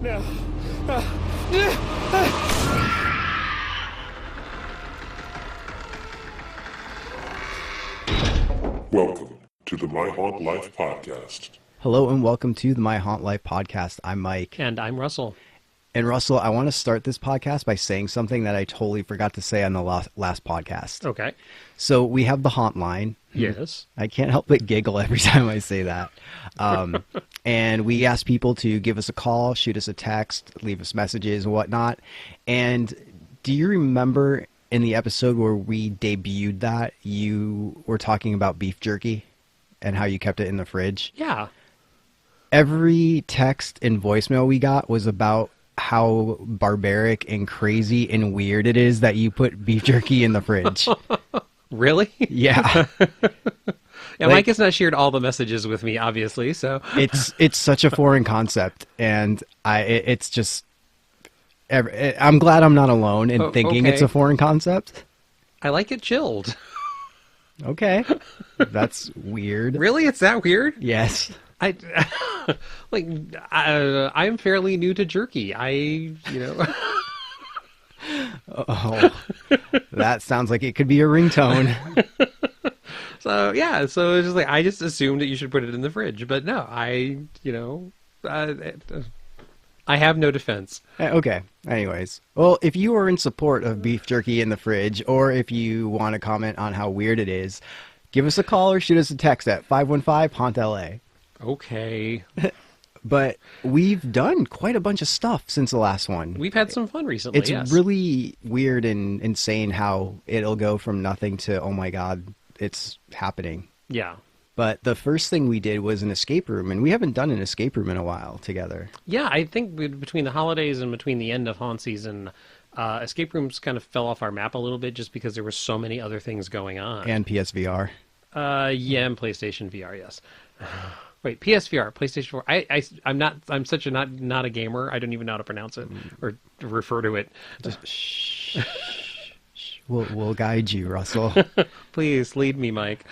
now. Welcome to the My Haunt Life podcast. Hello and welcome to the My Haunt Life podcast. I'm Mike. And I'm Russell. And Russell, I want to start this podcast by saying something that I totally forgot to say on the last podcast. Okay. So we have the haunt line. Yes. I can't help but giggle every time I say that. And we ask people to give us a call, shoot us a text, leave us messages and whatnot. And do you remember in the episode where we debuted that, you were talking about beef jerky and how you kept it in the fridge? Yeah. Every text and voicemail we got was about how barbaric and crazy and weird it is that you put beef jerky in the fridge. Really? Yeah. Yeah, Mike has not shared all the messages with me, obviously, so... It's such a foreign concept, and it's just... I'm glad I'm not alone in thinking okay. It's a foreign concept. I like it chilled. Okay. That's weird. Really? It's that weird? Yes. I'm fairly new to jerky. Oh, that sounds like it could be a ringtone. So it's just like, I just assumed that you should put it in the fridge, but no, I have no defense. Okay. Anyways, well, if you are in support of beef jerky in the fridge, or if you want to comment on how weird it is, give us a call or shoot us a text at 515-HAUNT-LA. Okay. But we've done quite a bunch of stuff since the last one. We've had some fun recently, It's yes. really weird and insane how it'll go from nothing to, oh my God, it's happening. Yeah. But the first thing we did was an escape room, and we haven't done an escape room in a while together. Yeah, I think between the holidays and between the end of haunt season, escape rooms kind of fell off our map a little bit just because there were so many other things going on. And PSVR. Yeah, and PlayStation VR, yes. Wait, PSVR, PlayStation 4. I'm such a not a gamer. I don't even know how to pronounce it or refer to it. Just shh. We'll guide you, Russell. Please lead me, Mike.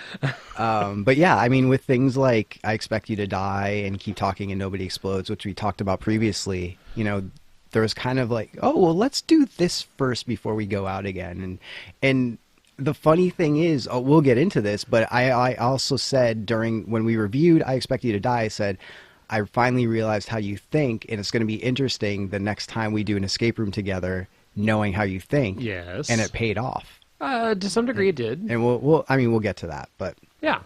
But yeah, I mean, with things like I Expect You to Die and Keep Talking and Nobody Explodes, which we talked about previously, there was kind of like, oh, well, let's do this first before we go out again. And the funny thing is, we'll get into this, but I also said when we reviewed I Expect You to Die, I said, I finally realized how you think, and it's going to be interesting the next time we do an escape room together, knowing how you think. Yes. And it paid off. To some degree it did. And we'll get to that, but... Yeah.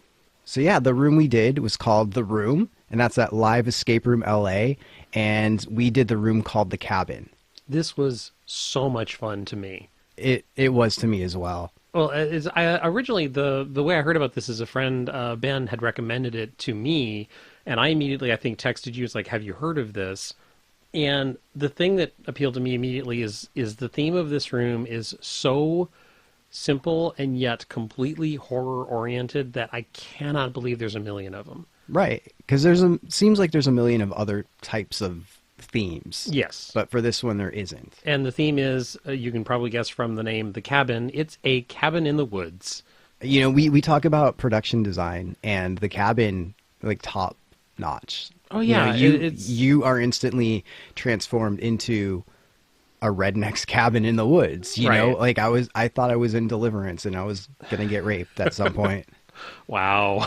So yeah, the room we did was called The Room, and that's at Live Escape Room LA, and we did the room called The Cabin. This was so much fun to me. It was to me as well. Well, originally, the way I heard about this is a friend, Ben, had recommended it to me, and I immediately, I think, texted you, it's like, have you heard of this? And the thing that appealed to me immediately is the theme of this room is so simple and yet completely horror-oriented that I cannot believe there's a million of them. Right, because seems like there's a million of other types of themes. Yes. But for this one, there isn't. And the theme is, you can probably guess from the name, The Cabin. It's a cabin in the woods. We talk about production design, and The Cabin, like, top notch. Oh, yeah. You are instantly transformed into a redneck's cabin in the woods. You know, like I thought I was in Deliverance, and I was going to get raped at some point. Wow.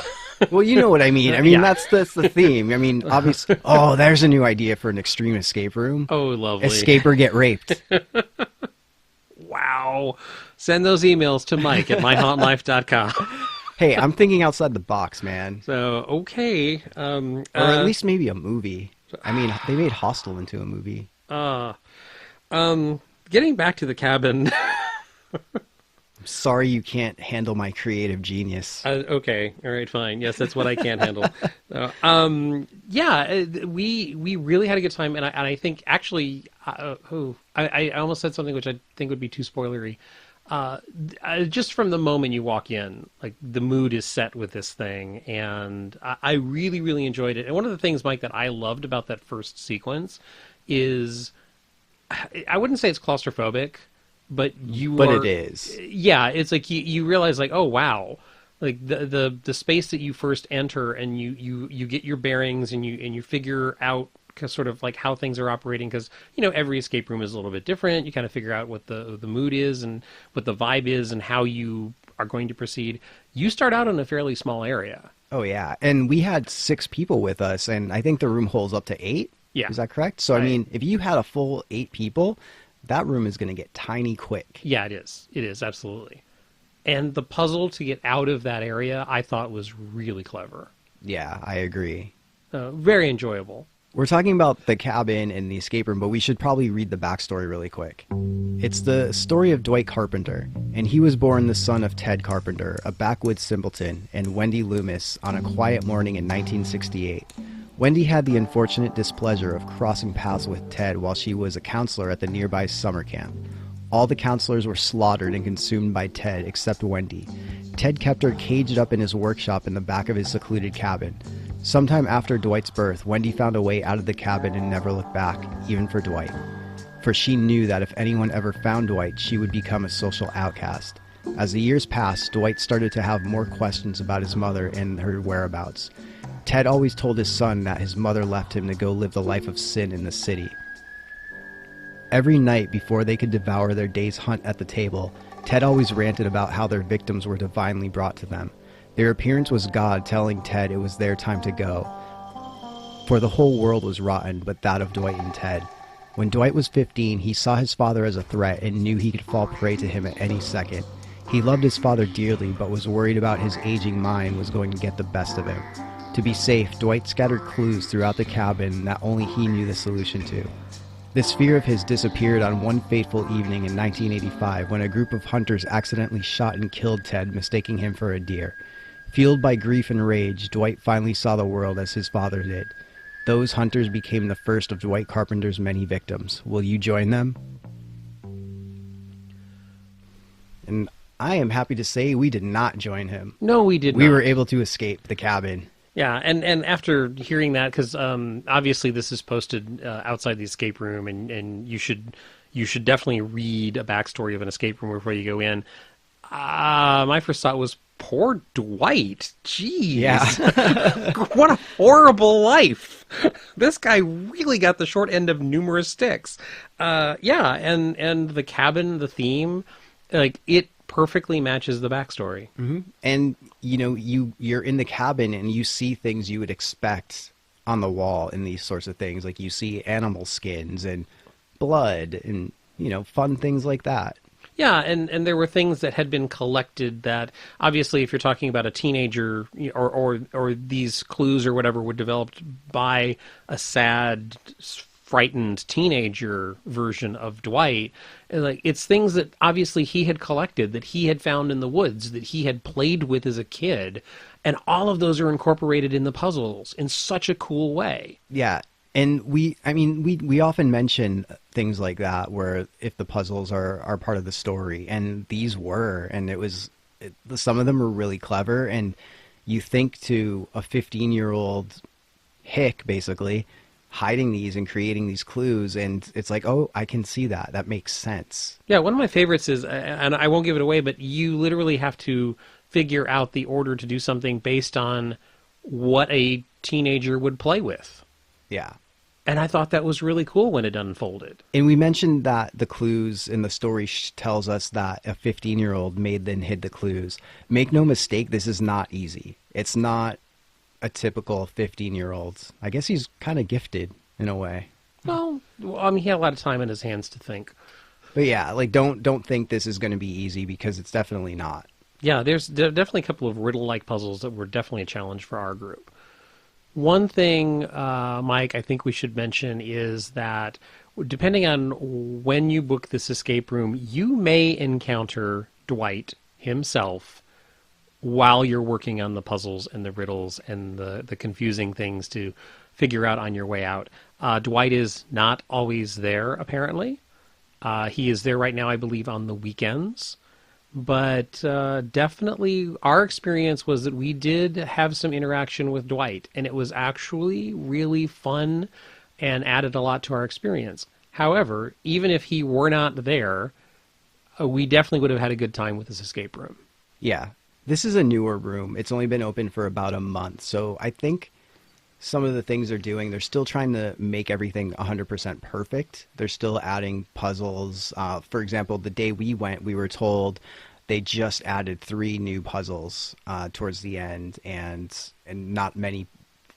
Well, you know what I mean. I mean, that's the theme. I mean, obviously. Oh, there's a new idea for an extreme escape room. Oh, lovely. Escape or get raped. Wow. Send those emails to Mike at myhauntlife.com. Hey, I'm thinking outside the box, man. So, okay. Or at least maybe a movie. I mean, they made Hostel into a movie. Getting back to The Cabin. I'm sorry you can't handle my creative genius. Okay. All right, fine. Yes, that's what I can't handle. So, we really had a good time, and I think actually, I almost said something which I think would be too spoilery. Just from the moment you walk in, like, the mood is set with this thing, and I really, really enjoyed it. And one of the things, Mike, that I loved about that first sequence is, I wouldn't say it's claustrophobic, but it is. Yeah, it's like you realize, like, oh wow, like the space that you first enter, and you get your bearings, and you figure out sort of like how things are operating, because you know every escape room is a little bit different. You kind of figure out what the mood is and what the vibe is and how you are going to proceed. You start out in a fairly small area. Oh yeah, and we had 6 people with us, and I think the room holds up to 8. Yeah. Is that correct? So Right. I mean, if you had a full 8 people, that room is going to get tiny quick. Yeah, it is. It is, absolutely. And the puzzle to get out of that area, I thought was really clever. Yeah, I agree. Very enjoyable. We're talking about the cabin and the escape room, but we should probably read the backstory really quick. It's the story of Dwight Carpenter, and he was born the son of Ted Carpenter, a backwoods simpleton, and Wendy Loomis on a quiet morning in 1968. Wendy had the unfortunate displeasure of crossing paths with Ted while she was a counselor at the nearby summer camp. All the counselors were slaughtered and consumed by Ted except Wendy. Ted kept her caged up in his workshop in the back of his secluded cabin. Sometime after Dwight's birth, Wendy found a way out of the cabin and never looked back, even for Dwight. For she knew that if anyone ever found Dwight, she would become a social outcast. As the years passed, Dwight started to have more questions about his mother and her whereabouts. Ted always told his son that his mother left him to go live the life of sin in the city. Every night before they could devour their day's hunt at the table, Ted always ranted about how their victims were divinely brought to them. Their appearance was God telling Ted it was their time to go. For the whole world was rotten, but that of Dwight and Ted. When Dwight was 15, he saw his father as a threat and knew he could fall prey to him at any second. He loved his father dearly, but was worried about his aging mind was going to get the best of him. To be safe, Dwight scattered clues throughout the cabin that only he knew the solution to. This fear of his disappeared on one fateful evening in 1985 when a group of hunters accidentally shot and killed Ted, mistaking him for a deer. Fueled by grief and rage, Dwight finally saw the world as his father did. Those hunters became the first of Dwight Carpenter's many victims. Will you join them? And I am happy to say we did not join him. No, we did not. We were able to escape the cabin. Yeah, and after hearing that, because obviously this is posted outside the escape room, and you should definitely read a backstory of an escape room before you go in. My first thought was, poor Dwight. Jeez. Yeah. What a horrible life. This guy really got the short end of numerous sticks. Yeah, and the cabin, the theme, like, it perfectly matches the backstory. Mm-hmm. And, you know, you're in the cabin and you see things you would expect on the wall in these sorts of things. Like, you see animal skins and blood and, you know, fun things like that. Yeah, and there were things that had been collected that, obviously, if you're talking about a teenager, or these clues or whatever were developed by a sad, frightened teenager version of Dwight, like, it's things that obviously he had collected, that he had found in the woods, that he had played with as a kid, and all of those are incorporated in the puzzles in such a cool way. Yeah. And we often mention things like that, where if the puzzles are part of the story, and these were, and some of them were really clever, and you think to a 15-year-old hick, basically, hiding these and creating these clues, and it's like, oh, I can see that. That makes sense. Yeah, one of my favorites is, and I won't give it away, but you literally have to figure out the order to do something based on what a teenager would play with. Yeah. And I thought that was really cool when it unfolded. And we mentioned that the clues in the story tells us that a 15-year-old made then hid the clues. Make no mistake, this is not easy. It's not a typical 15-year-old. I guess he's kind of gifted in a way. Well, I mean, he had a lot of time in his hands to think. But yeah, like, don't think this is going to be easy, because it's definitely not. Yeah, there's definitely a couple of riddle-like puzzles that were definitely a challenge for our group. One thing, Mike, I think we should mention is that depending on when you book this escape room, you may encounter Dwight himself while you're working on the puzzles and the riddles and the confusing things to figure out on your way out. Dwight is not always there, apparently. He is there right now, I believe, on the weekends. But definitely our experience was that we did have some interaction with Dwight, and it was actually really fun and added a lot to our experience. However, even if he were not there, we definitely would have had a good time with this escape room. Yeah. This is a newer room. It's only been open for about a month. So I think some of the things they're doing, they're still trying to make everything 100% perfect. They're still adding puzzles. For example, the day we went, we were told they just added 3 new puzzles towards the end, and not many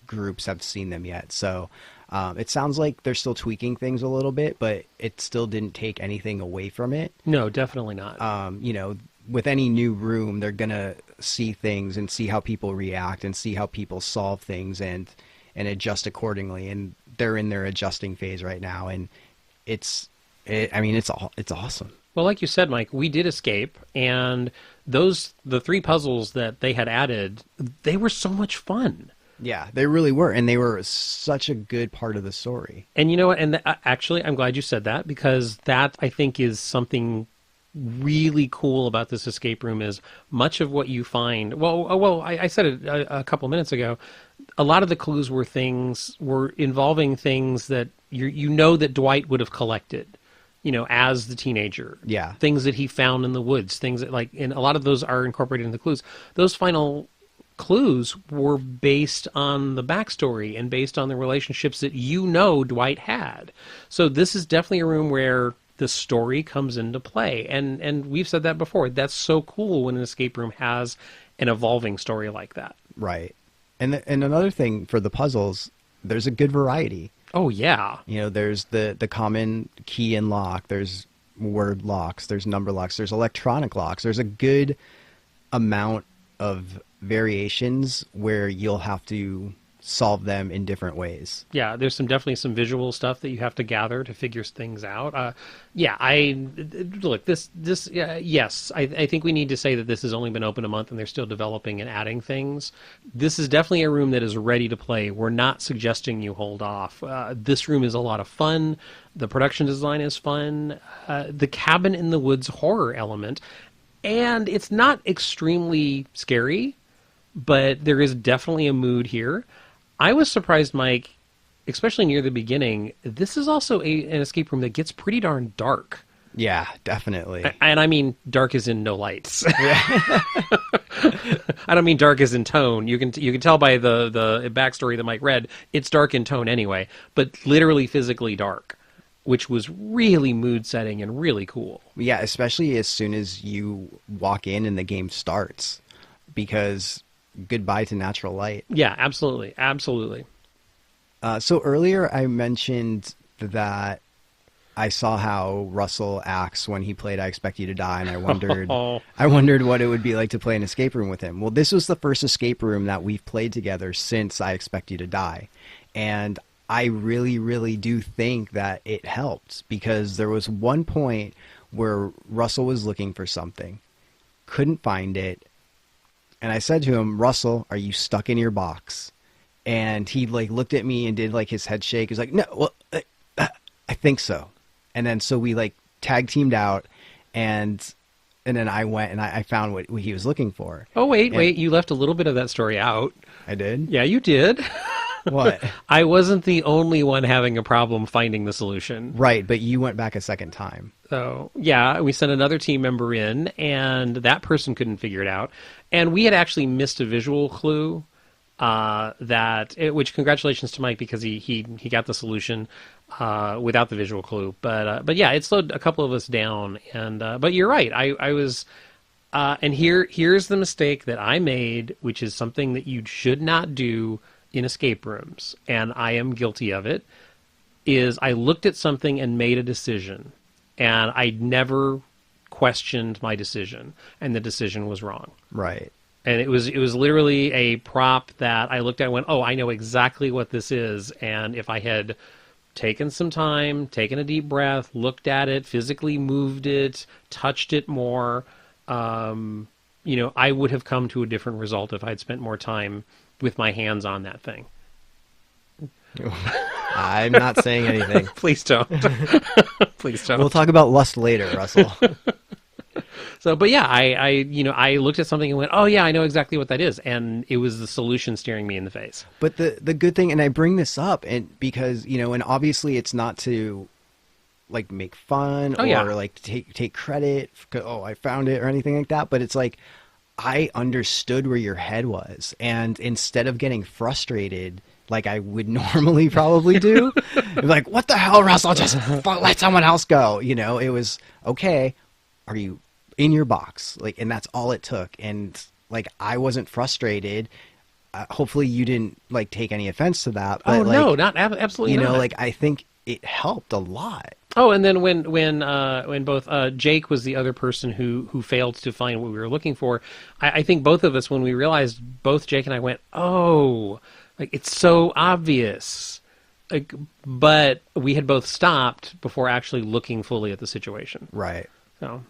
groups have seen them yet. So it sounds like they're still tweaking things a little bit, but it still didn't take anything away from it. No, definitely not. You know, with any new room, they're gonna see things and see how people react and see how people solve things and adjust accordingly. And they're in their adjusting phase right now, and it's awesome. Well, like you said, Mike, we did escape, and the 3 puzzles that they had added, they were so much fun. Yeah, they really were, and they were such a good part of the story. And you know what? And actually, I'm glad you said that, because that, I think, is something really cool about this escape room. Is much of what you find. I said it a couple minutes ago. A lot of the clues were involving things that you know that Dwight would have collected, you know, as the teenager. Yeah. Things that he found in the woods, things that, like, and a lot of those are incorporated in the clues. Those final clues were based on the backstory and based on the relationships that you know Dwight had. So this is definitely a room where the story comes into play. And we've said that before. That's so cool when an escape room has an evolving story like that. Right. And another thing for the puzzles, there's a good variety. Oh, yeah. You know, there's the common key and lock, there's word locks, there's number locks, there's electronic locks. There's a good amount of variations where you'll have to solve them in different ways. Yeah, there's definitely some visual stuff that you have to gather to figure things out. Yes, I think we need to say that this has only been open a month and they're still developing and adding things. This is definitely a room that is ready to play. We're not suggesting you hold off. This room is a lot of fun. The production design is fun. The cabin in the woods horror element, and it's not extremely scary, but there is definitely a mood here. I was surprised, Mike, especially near the beginning. This is also an escape room that gets pretty darn dark. Yeah, definitely. And I mean dark as in no lights. I don't mean dark as in tone. You can tell by the backstory that Mike read, it's dark in tone anyway, but literally physically dark, which was really mood setting and really cool. Yeah, especially as soon as you walk in and the game starts, because goodbye to natural light. Yeah, absolutely. Absolutely. So earlier I mentioned that I saw how Russell acts when he played I Expect You to Die, and I wondered what it would be like to play an escape room with him. Well, this was the first escape room that we've played together since I Expect You to Die. And I really, really do think that it helped, because there was one point where Russell was looking for something, couldn't find it, and I said to him, "Russell, are you stuck in your box?" And he looked at me and did his head shake. He's like, "No, well, I think so." And then so we tag teamed out, and then I went and I found what he was looking for. Oh, wait, you left a little bit of that story out. I did? Yeah, you did. What? I wasn't the only one having a problem finding the solution. Right, but you went back a second time. So, yeah, we sent another team member in, and that person couldn't figure it out. And we had actually missed a visual clue, which congratulations to Mike, because he got the solution without the visual clue. But yeah, it slowed a couple of us down. And but you're right. I was, and here's the mistake that I made, which is something that you should not do in escape rooms, and I am guilty of it, is I looked at something and made a decision, and I never questioned my decision, and the decision was wrong. Right. And it was literally a prop that I looked at and went, oh, I know exactly what this is, and if I had taken some time, taken a deep breath, looked at it, physically moved it, touched it more, I would have come to a different result if I'd spent more time with my hands on that thing. I'm not saying anything. Please don't. Please don't. We'll talk about lust later, Russell. So, but yeah, I looked at something and went, oh yeah, I know exactly what that is. And it was the solution staring me in the face. But the good thing, and I bring this up and because, and obviously it's not to make fun or take credit. I found it or anything like that. But it's I understood where your head was. And instead of getting frustrated like I would normally probably do. Like, what the hell, Russell? Just let someone else go. You know, it was, okay, are you in your box? Like, and that's all it took. And like, I wasn't frustrated. Hopefully you didn't like take any offense to that. But, Oh, like, no, not absolutely you know, not. like, I think it helped a lot. Oh, and then when both Jake was the other person who failed to find what we were looking for, I think both of us, when we realized, both Jake and I went, oh, like, it's so obvious. Like, but we had both stopped before actually looking fully at the situation. Right. So,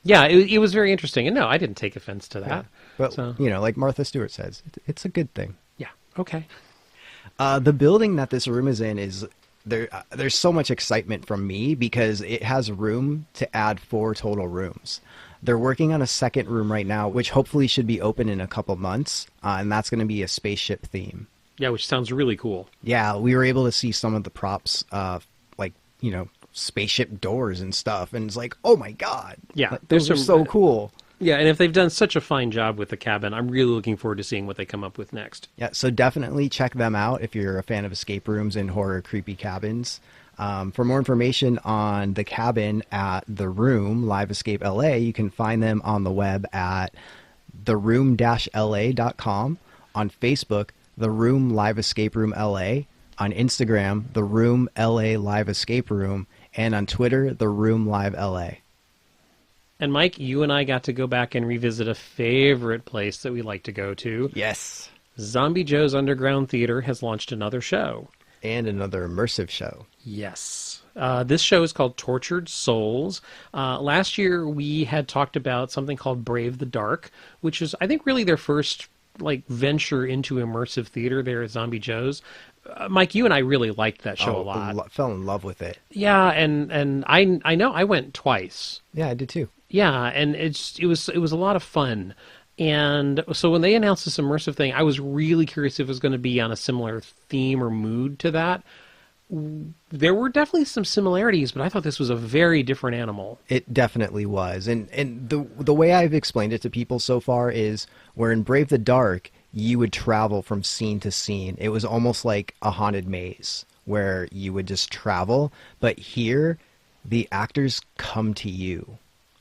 yeah, it was very interesting. And no, I didn't take offense to that. Yeah. But, so, you know, like Martha Stewart says, it's a good thing. yeah, okay. The building that this room is in is... There's so much excitement from me because it has room to add 4 total rooms. They're working on a second room right now, which hopefully should be open in a couple months, and that's going to be a spaceship theme. Yeah, which sounds really cool. Yeah, we were able to see some of the props, like, you know, spaceship doors and stuff, and it's like, oh my god! Yeah, like, those are some, so cool. Yeah, and if they've done such a fine job with the cabin, I'm really looking forward to seeing what they come up with next. Yeah, so definitely check them out if you're a fan of escape rooms and horror creepy cabins. For more information on the cabin at The Room Live Escape LA, you can find them on the web at theroom-la.com, on Facebook, The Room Live Escape Room LA, on Instagram, The Room LA Live Escape Room, and on Twitter, The Room Live LA. And Mike, you and I got to go back and revisit a favorite place that we like to go to. Yes. Zombie Joe's Underground Theater has launched another show. And another immersive show. Yes. This show is called Tortured Souls. Last year we had talked about something called Brave the Dark, which is, I think, really their first like venture into immersive theater there at Zombie Joe's. Mike, you and I really liked that show a lot. Fell in love with it. Yeah, and I know I went twice. Yeah, I did too. Yeah, and it was a lot of fun. And so when they announced this immersive thing, I was really curious if it was going to be on a similar theme or mood to that. There were definitely some similarities, but I thought this was a very different animal. It definitely was. And the way I've explained it to people so far is where in Brave the Dark, you would travel from scene to scene. It was almost like a haunted maze where you would just travel. But here, the actors come to you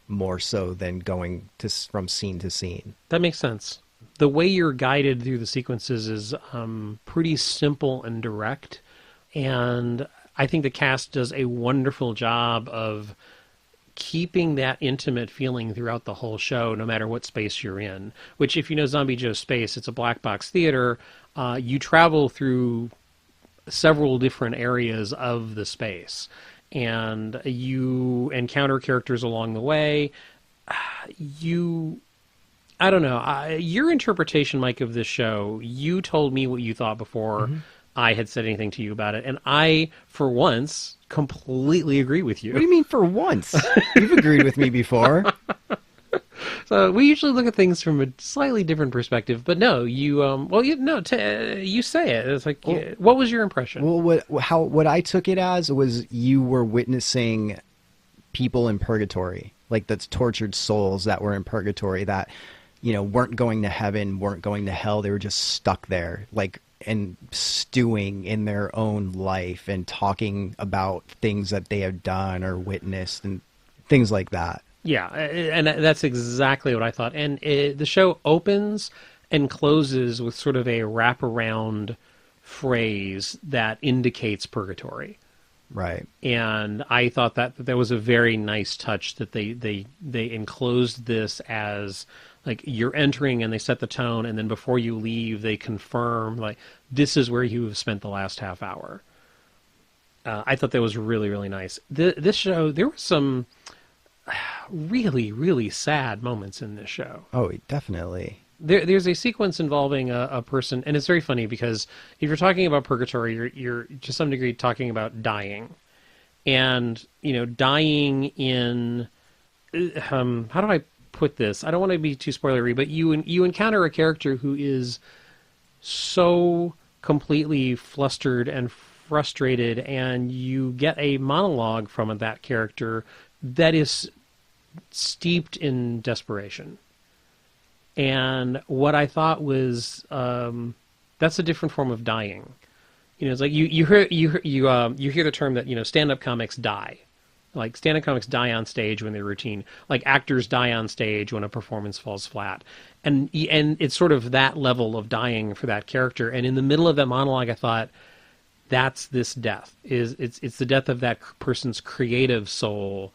more so than going from scene to scene. That makes sense. The way you're guided through the sequences is pretty simple and direct. And I think the cast does a wonderful job of keeping that intimate feeling throughout the whole show, no matter what space you're in. Which, if you know Zombie Joe's space, it's a black box theater. You travel through several different areas of the space, and you encounter characters along the way. I don't know. Your interpretation, Mike, of this show, you told me what you thought before I had said anything to you about it, and I, for once, completely agree with you. What do you mean for once? You've agreed with me before. So we usually look at things from a slightly different perspective, but no, you you say it. It's like, what was your impression? Well, what I took it as was you were witnessing people in purgatory, like that's tortured souls that were in purgatory that, you know, weren't going to heaven, weren't going to hell. They were just stuck there, like, and stewing in their own life and talking about things that they have done or witnessed and things like that. Yeah, and that's exactly what I thought. And the show opens and closes with sort of a wraparound phrase that indicates purgatory. Right. And I thought that there was a very nice touch that they enclosed this as, like, you're entering and they set the tone, and then before you leave they confirm, like, this is where you have spent the last half hour. I thought that was really, really nice. This show, there were some really, really sad moments in this show. Oh, definitely. There's a sequence involving a person, and it's very funny because if you're talking about purgatory, you're to some degree talking about dying. And, you know, dying in, how do I put this? I don't want to be too spoilery, but you encounter a character who is so completely flustered and frustrated, and you get a monologue from that character that is steeped in desperation. And what I thought was the That's a different form of dying. It's like you hear the term that stand-up comics die. Like stand-up comics die on stage when they're routine. Like actors die on stage when a performance falls flat. And it's sort of that level of dying for that character. And in the middle of that monologue, I thought, that's this death. It's the death of that person's creative soul,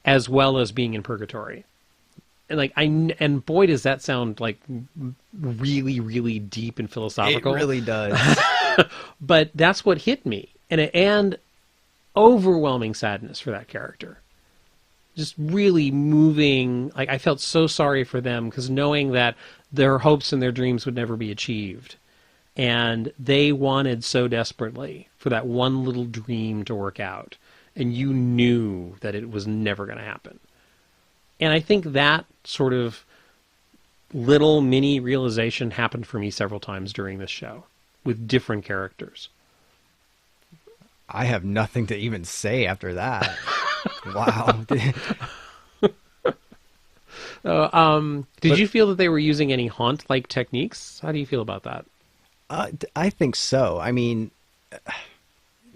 as well as being in purgatory. And boy, does that sound like really, really deep and philosophical. It really does. But that's what hit me, and overwhelming sadness for that character. Just really moving. Like, I felt so sorry for them, because knowing that their hopes and their dreams would never be achieved, and they wanted so desperately for that one little dream to work out, and you knew that it was never going to happen. And I think that sort of little mini realization happened for me several times during this show with different characters. I have nothing to even say after that. Wow. Did you feel that they were using any haunt-like techniques? How do you feel about that? I think so. I mean,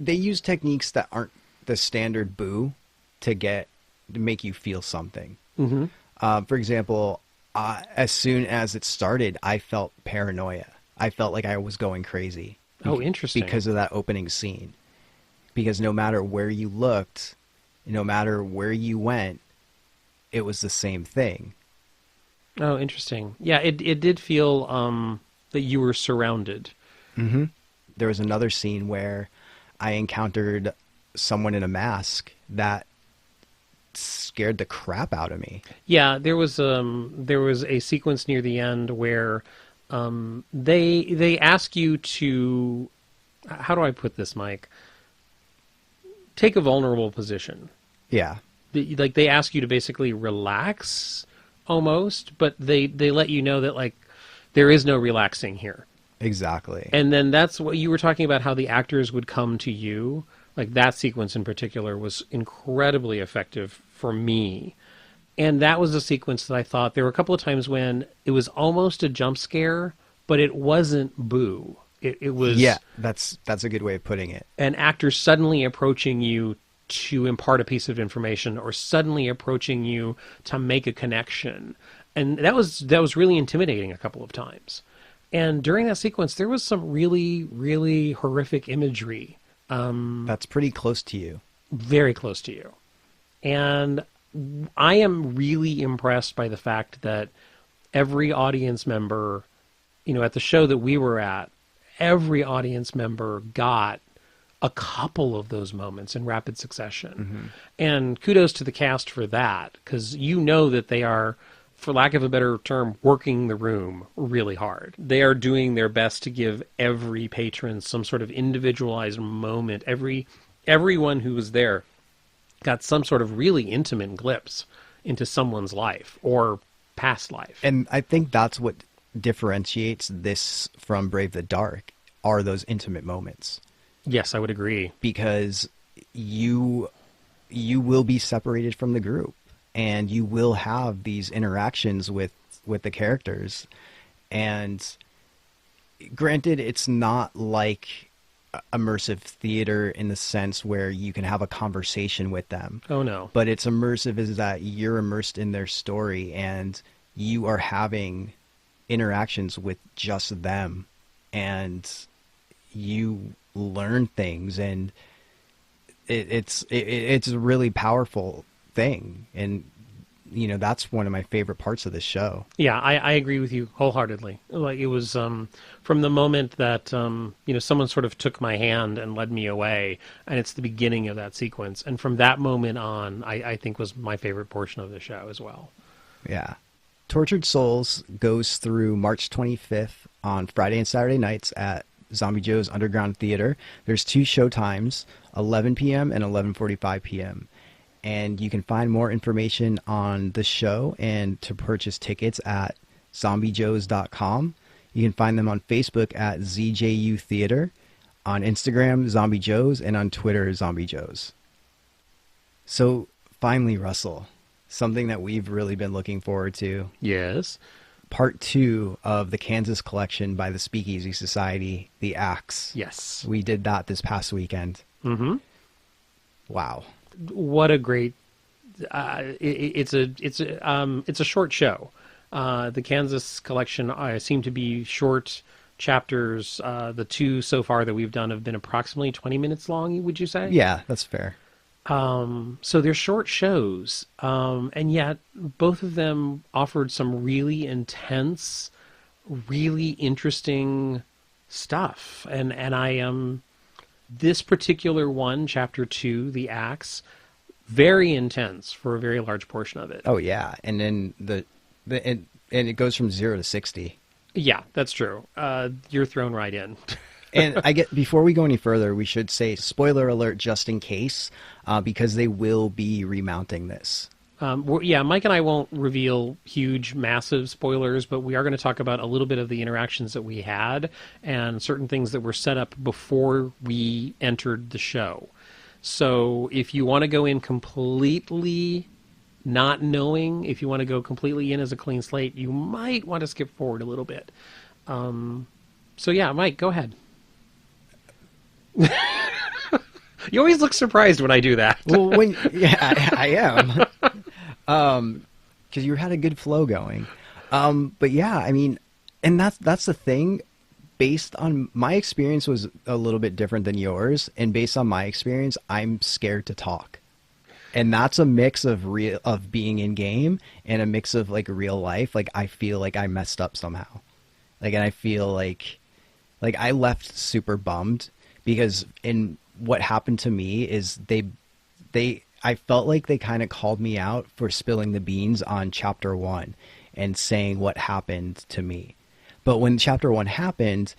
they use techniques that aren't the standard boo to make you feel something. Mm-hmm. For example, as soon as it started, I felt paranoia. I felt like I was going crazy. Oh, interesting. Because of that opening scene. Because no matter where you looked, no matter where you went, it was the same thing. Oh, interesting. Yeah, it did feel that you were surrounded. Mm-hmm. There was another scene where I encountered someone in a mask that scared the crap out of me. Yeah, there was a sequence near the end where they ask you to, how do I put this, Mike? Take a vulnerable position. Yeah. They ask you to basically relax almost, but they let you know that like there is no relaxing here. Exactly. And then that's what you were talking about, how the actors would come to you. Like that sequence in particular was incredibly effective for me. And that was a sequence that I thought there were a couple of times when it was almost a jump scare, but it wasn't boo. It was... Yeah, that's a good way of putting it. An actor suddenly approaching you to impart a piece of information, or suddenly approaching you to make a connection. And that was really intimidating a couple of times. And during that sequence, there was some really, really horrific imagery. That's pretty close to you. Very close to you. And I am really impressed by the fact that every audience member, at the show that we were at, every audience member got a couple of those moments in rapid succession. Mm-hmm. And kudos to the cast for that, because that they are, for lack of a better term, working the room really hard. They are doing their best to give every patron some sort of individualized moment. Everyone who was there got some sort of really intimate glimpse into someone's life or past life. And I think that's what differentiates this from Brave the Dark, are those intimate moments. Yes, I would agree. Because you will be separated from the group, and you will have these interactions with the characters. And granted, it's not like immersive theater in the sense where you can have a conversation with them. Oh, no. But it's immersive is that you're immersed in their story, and you are having interactions with just them, and you learn things, and it's a really powerful thing. And that's one of my favorite parts of this show. Yeah, I agree with you wholeheartedly. Like, it was from the moment that someone sort of took my hand and led me away, and it's the beginning of that sequence, and from that moment on, I think was my favorite portion of the show as well. Yeah. Tortured Souls goes through March 25th on Friday and Saturday nights at Zombie Joe's Underground Theater. There's 2 show times, 11 p.m. and 11:45 p.m. And you can find more information on the show and to purchase tickets at zombiejoes.com. You can find them on Facebook at ZJU Theater, on Instagram, Zombie Joes, and on Twitter, Zombie Joes. So finally, Russell, something that we've really been looking forward to. Yes. part 2 of the Kansas collection by the Speakeasy Society, The Axe. Yes. We did that this past weekend. Mm-hmm. Wow. What a great! It's a short show. The Kansas collection seem to be short chapters. The 2 so far that we've done have been approximately 20 minutes long. Would you say? Yeah, that's fair. So they're short shows, and yet both of them offered some really intense, really interesting stuff. And I am this particular one, chapter 2, The Axe, very intense for a very large portion of it. Oh yeah, and then and it goes from 0 to 60. Yeah, that's true. You're thrown right in. And before we go any further, we should say spoiler alert just in case, because they will be remounting this. Mike and I won't reveal huge, massive spoilers, but we are going to talk about a little bit of the interactions that we had and certain things that were set up before we entered the show. So if you want to go in completely not knowing, if you want to go completely in as a clean slate, you might want to skip forward a little bit. So yeah, Mike, go ahead. You always look surprised when I do that. Well, I am. Because you had a good flow going. But yeah, I mean, and that's the thing. Based on my experience was a little bit different than yours, and based on my experience, I'm scared to talk. And that's a mix of being in game and a mix of like real life. Like I feel like I messed up somehow. Like, and I feel like I left super bummed because what happened to me is I felt like they kind of called me out for spilling the beans on chapter 1 and saying what happened to me. But when chapter 1 happened,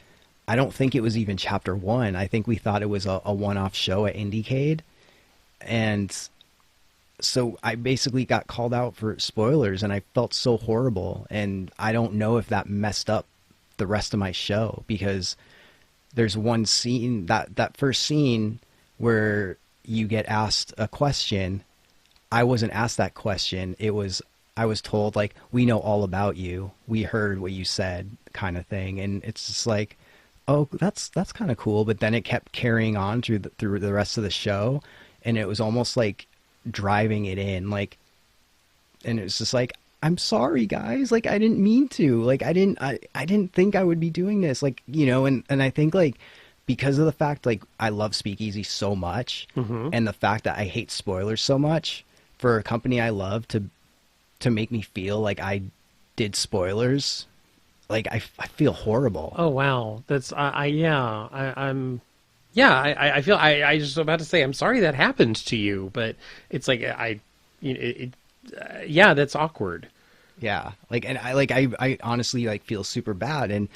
I don't think it was even chapter 1. I think we thought it was a one-off show at Indiecade. And so I basically got called out for spoilers, and I felt so horrible. And I don't know if that messed up the rest of my show, because there's one scene, that first scene where you get asked a question. I wasn't asked that question. I was told, like, we know all about you. We heard what you said, kind of thing. And it's just like, oh, that's kind of cool. But then it kept carrying on through the rest of the show. And it was almost like driving it in, like, and it's just like, I'm sorry, guys. Like, I didn't mean to. Like, I didn't think I would be doing this. Like, you know, and I think, like, because of the fact, like, I love Speakeasy so much, and the fact that I hate spoilers so much, for a company I love to make me feel like I did spoilers, like, I feel horrible. Oh, wow. That's, I feel, I just was about to say, I'm sorry that happened to you, but it's like, yeah, that's awkward. Yeah. Like, and I honestly, like, feel super bad. And,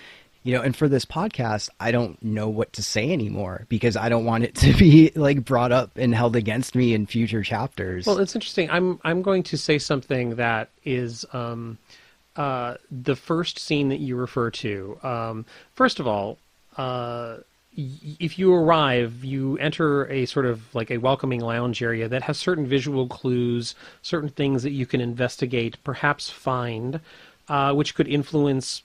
you know, and for this podcast, I don't know what to say anymore, because I don't want it to be, like, brought up and held against me in future chapters. Well, it's interesting. I'm going to say something that is, the first scene that you refer to. First of all, if you arrive, you enter a sort of like a welcoming lounge area that has certain visual clues, certain things that you can investigate, perhaps find, which could influence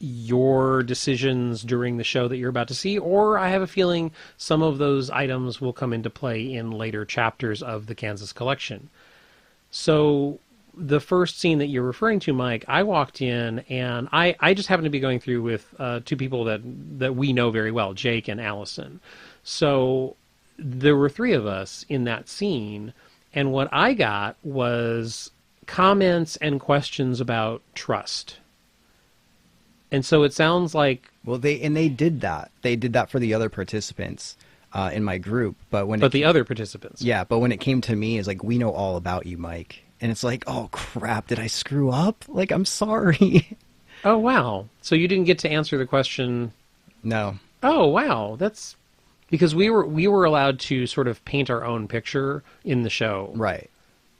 your decisions during the show that you're about to see. Or I have a feeling some of those items will come into play in later chapters of the Kansas collection. So the first scene that you're referring to, Mike, I walked in and I just happened to be going through with 2 people that we know very well, Jake and Allison. So there were 3 of us in that scene, and what I got was comments and questions about trust. And so it sounds like... Well, they did that. They did that for the other participants in my group. But other participants. Yeah, but when it came to me, it's like, we know all about you, Mike. And it's like, oh, crap, did I screw up? Like, I'm sorry. Oh, wow. So you didn't get to answer the question? No. Oh, wow. That's... Because we were allowed to sort of paint our own picture in the show. Right.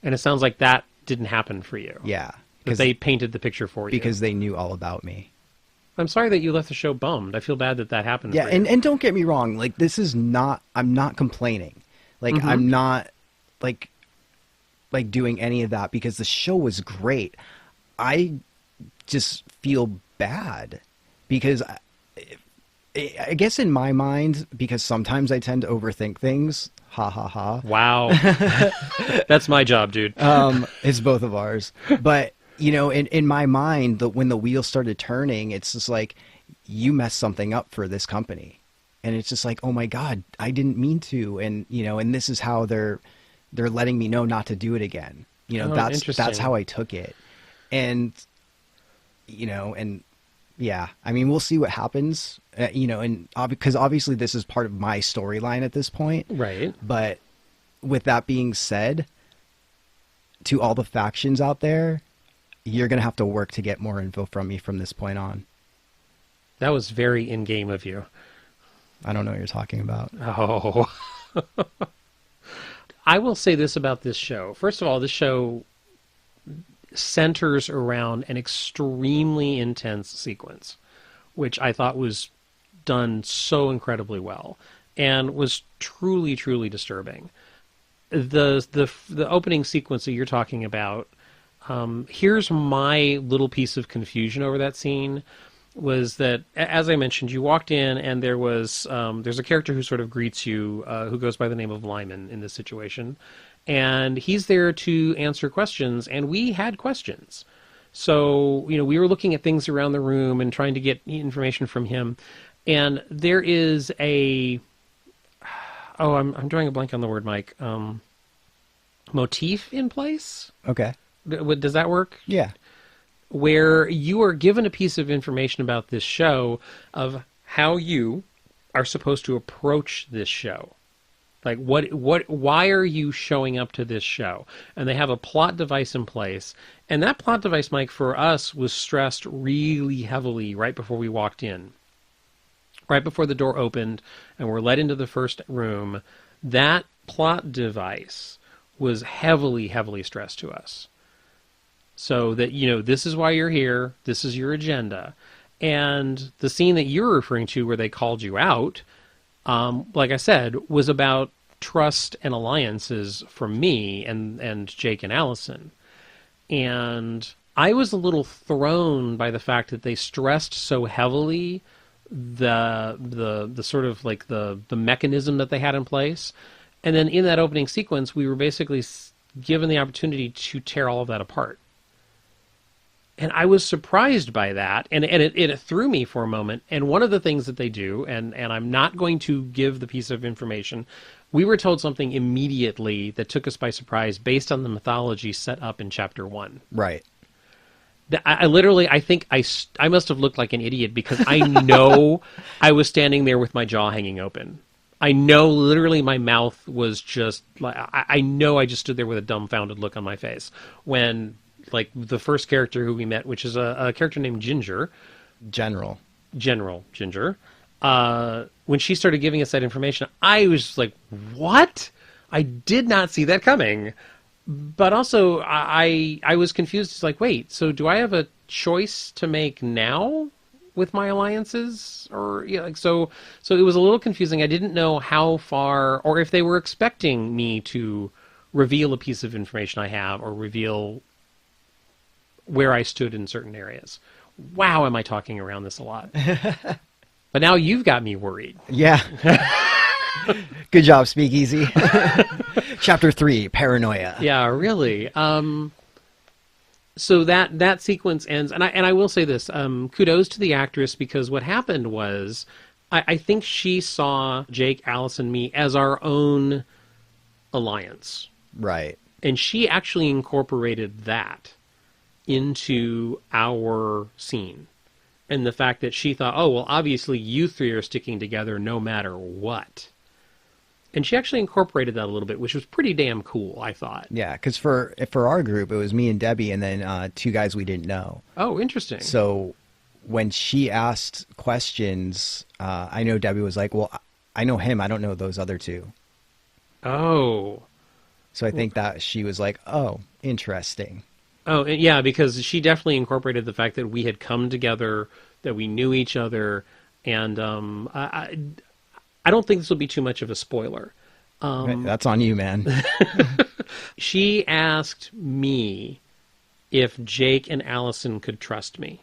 And it sounds like that didn't happen for you. Yeah. Because they painted the picture for you. Because they knew all about me. I'm sorry that you left the show bummed. I feel bad that happened. Yeah, for you. and don't get me wrong. Like, this is not... I'm not complaining. Like, I'm not, like doing any of that, because the show was great. I just feel bad because I guess in my mind, because sometimes I tend to overthink things. Ha ha ha. Wow. That's my job, dude. It's both of ours. But, in my mind, when the wheels started turning, it's just like, you messed something up for this company. And it's just like, oh my God, I didn't mean to. And, and this is how they're letting me know not to do it again. That's how I took it. And, and yeah, I mean, we'll see what happens, and because obviously this is part of my storyline at this point. Right. But with that being said, to all the factions out there, you're going to have to work to get more info from me from this point on. That was very in-game of you. I don't know what you're talking about. Oh. I will say this about this show. First of all, this show centers around an extremely intense sequence, which I thought was done so incredibly well and was truly, truly disturbing. The opening sequence that you're talking about, here's my little piece of confusion over that scene, was that, as I mentioned, you walked in and there's a character who sort of greets you, who goes by the name of Lyman in this situation. And he's there to answer questions, and we had questions. So, we were looking at things around the room and trying to get information from him. And there is I'm drawing a blank on the word, Mike. Motif in place? Okay. Does that work? Yeah. Where you are given a piece of information about this show of how you are supposed to approach this show. Like, why are you showing up to this show? And they have a plot device in place. And that plot device, Mike, for us was stressed really heavily right before we walked in. Right before the door opened and we're led into the first room, that plot device was heavily, heavily stressed to us. So that, this is why you're here. This is your agenda. And the scene that you're referring to where they called you out, like I said, was about trust and alliances from me and Jake and Allison. And I was a little thrown by the fact that they stressed so heavily the sort of like the mechanism that they had in place. And then in that opening sequence, we were basically given the opportunity to tear all of that apart. And I was surprised by that, and it threw me for a moment. And one of the things that they do, and I'm not going to give the piece of information, we were told something immediately that took us by surprise based on the mythology set up in Chapter 1. Right. I think I must have looked like an idiot because I know I was standing there with my jaw hanging open. I know literally my mouth was just, I know I just stood there with a dumbfounded look on my face when... like the first character who we met, which is a character named Ginger. General Ginger. When she started giving us that information, I was like, what? I did not see that coming. But also, I was confused. It's like, wait, so do I have a choice to make now with my alliances? Or so it was a little confusing. I didn't know how far, or if they were expecting me to reveal a piece of information I have, or reveal where I stood in certain areas. Wow, am I talking around this a lot? But now you've got me worried. Yeah. Good job, Speakeasy. Chapter 3, Paranoia. Yeah, really. So that sequence ends, and I will say this, kudos to the actress, because what happened was, I think she saw Jake, Allison, me as our own alliance. Right. And she actually incorporated that into our scene. And the fact that she thought, oh, well, obviously you three are sticking together no matter what. And she actually incorporated that a little bit, which was pretty damn cool, I thought. Yeah, because for our group, it was me and Debbie and then two guys we didn't know. Oh, interesting. So when she asked questions, I know Debbie was like, well, I know him. I don't know those other two. Oh. So I think that she was like, oh, interesting. Oh, yeah, because she definitely incorporated the fact that we had come together, that we knew each other, and I don't think this will be too much of a spoiler. That's on you, man. She asked me if Jake and Allison could trust me.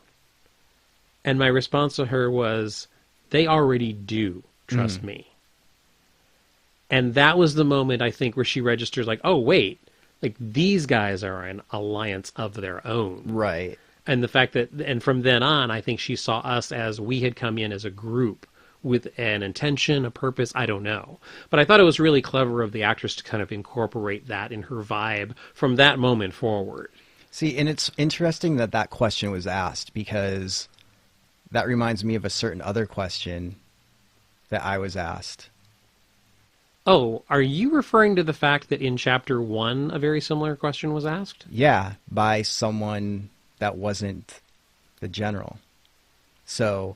And my response to her was, they already do trust me. And that was the moment, I think, where she registers like, oh, wait, like these guys are an alliance of their own. Right. And the fact that, and from then on, I think she saw us as we had come in as a group with an intention, a purpose, I don't know. But I thought it was really clever of the actress to kind of incorporate that in her vibe from that moment forward. See, and it's interesting that that question was asked, because that reminds me of a certain other question that I was asked. Oh, are you referring to the fact that in Chapter 1 a very similar question was asked? Yeah, by someone that wasn't the general. So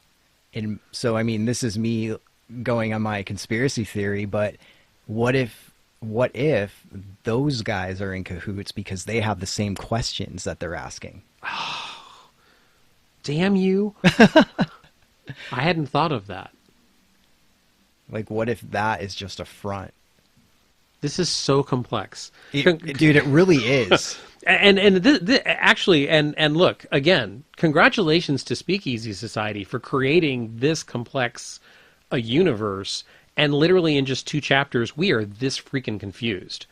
I mean, this is me going on my conspiracy theory, but what if those guys are in cahoots because they have the same questions that they're asking? Oh, damn you. I hadn't thought of that. Like, what if that is just a front? This is so complex. Dude, it really is. Actually, look, again, congratulations to Speakeasy Society for creating this complex a universe, and literally in just 2 chapters, we are this freaking confused.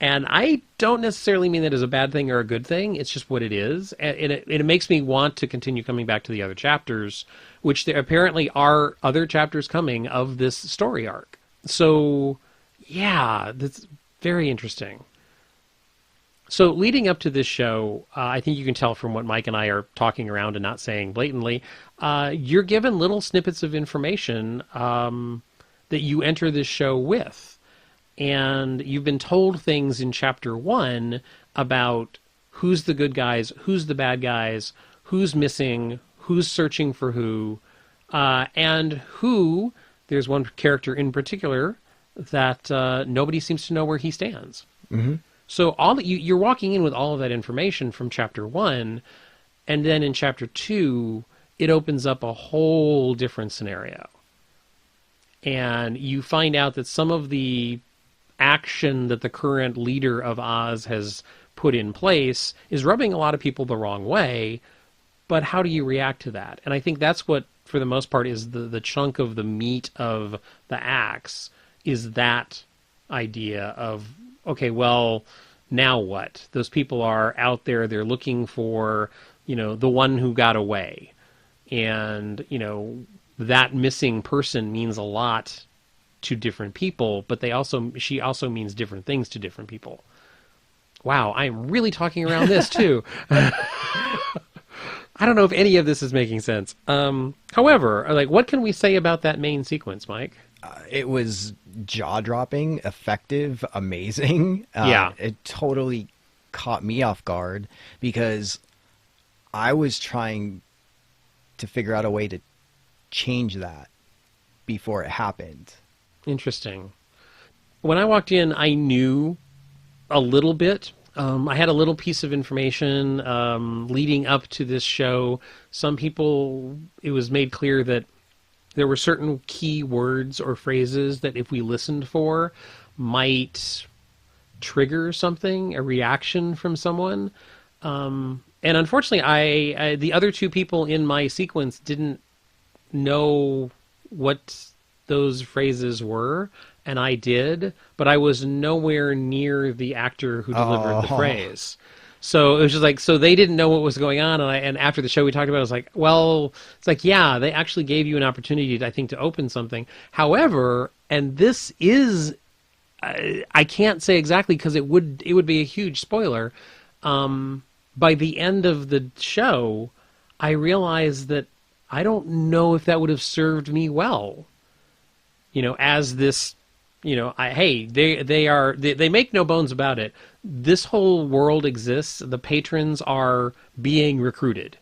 And I don't necessarily mean that as a bad thing or a good thing. It's just what it is. And it makes me want to continue coming back to the other chapters, which there apparently are other chapters coming of this story arc. So, yeah, that's very interesting. So leading up to this show, I think you can tell from what Mike and I are talking around and not saying blatantly, you're given little snippets of information that you enter this show with. And you've been told things in Chapter 1 about who's the good guys, who's the bad guys, who's missing, who's searching for who, and who, there's one character in particular that nobody seems to know where he stands. Mm-hmm. So you're walking in with all of that information from Chapter 1, and then in Chapter 2, it opens up a whole different scenario. And you find out that some of the action that the current leader of Oz has put in place is rubbing a lot of people the wrong way, but how do you react to that? And I think that's what, for the most part, is the chunk of the meat of the acts, is that idea of, okay, well, now what? Those people are out there, they're looking for, the one who got away. And, that missing person means a lot to different people, but she also means different things to different people. Wow, I'm really talking around this too. I don't know if any of this is making sense. However, what can we say about that main sequence, Mike? It was jaw-dropping, effective, amazing. Yeah. It totally caught me off guard because I was trying to figure out a way to change that before it happened. Interesting. When I walked in, I knew a little bit. I had a little piece of information leading up to this show. Some people, it was made clear that there were certain key words or phrases that if we listened for might trigger something, a reaction from someone. And unfortunately, the other 2 people in my sequence didn't know what those phrases were, and I did, but I was nowhere near the actor who delivered the phrase. So it was just so they didn't know what was going on, and after the show we talked about it, I was like, well, it's yeah, they actually gave you an opportunity, I think, to open something. However, and this is, I can't say exactly because it would be a huge spoiler, by the end of the show, I realized that I don't know if that would have served me well. As this, they make no bones about it. This whole world exists. The patrons are being recruited.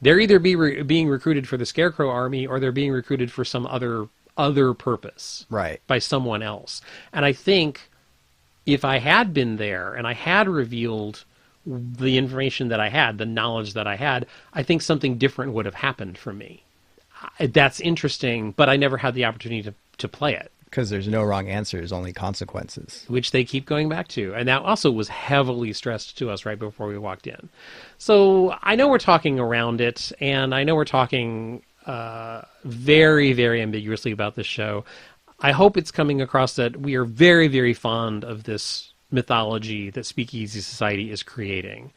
They're either being recruited for the Scarecrow army or they're being recruited for some other purpose. Right. By someone else. And I think if I had been there and I had revealed the information that I had, the knowledge that I had, I think something different would have happened for me. That's interesting, but I never had the opportunity to play it. Because there's no wrong answers, only consequences. which they keep going back to. And that also was heavily stressed to us right before we walked in. So I know we're talking around it, and I know we're talking very, very ambiguously about this show. I hope it's coming across that we are very, very fond of this mythology that Speakeasy Society is creating.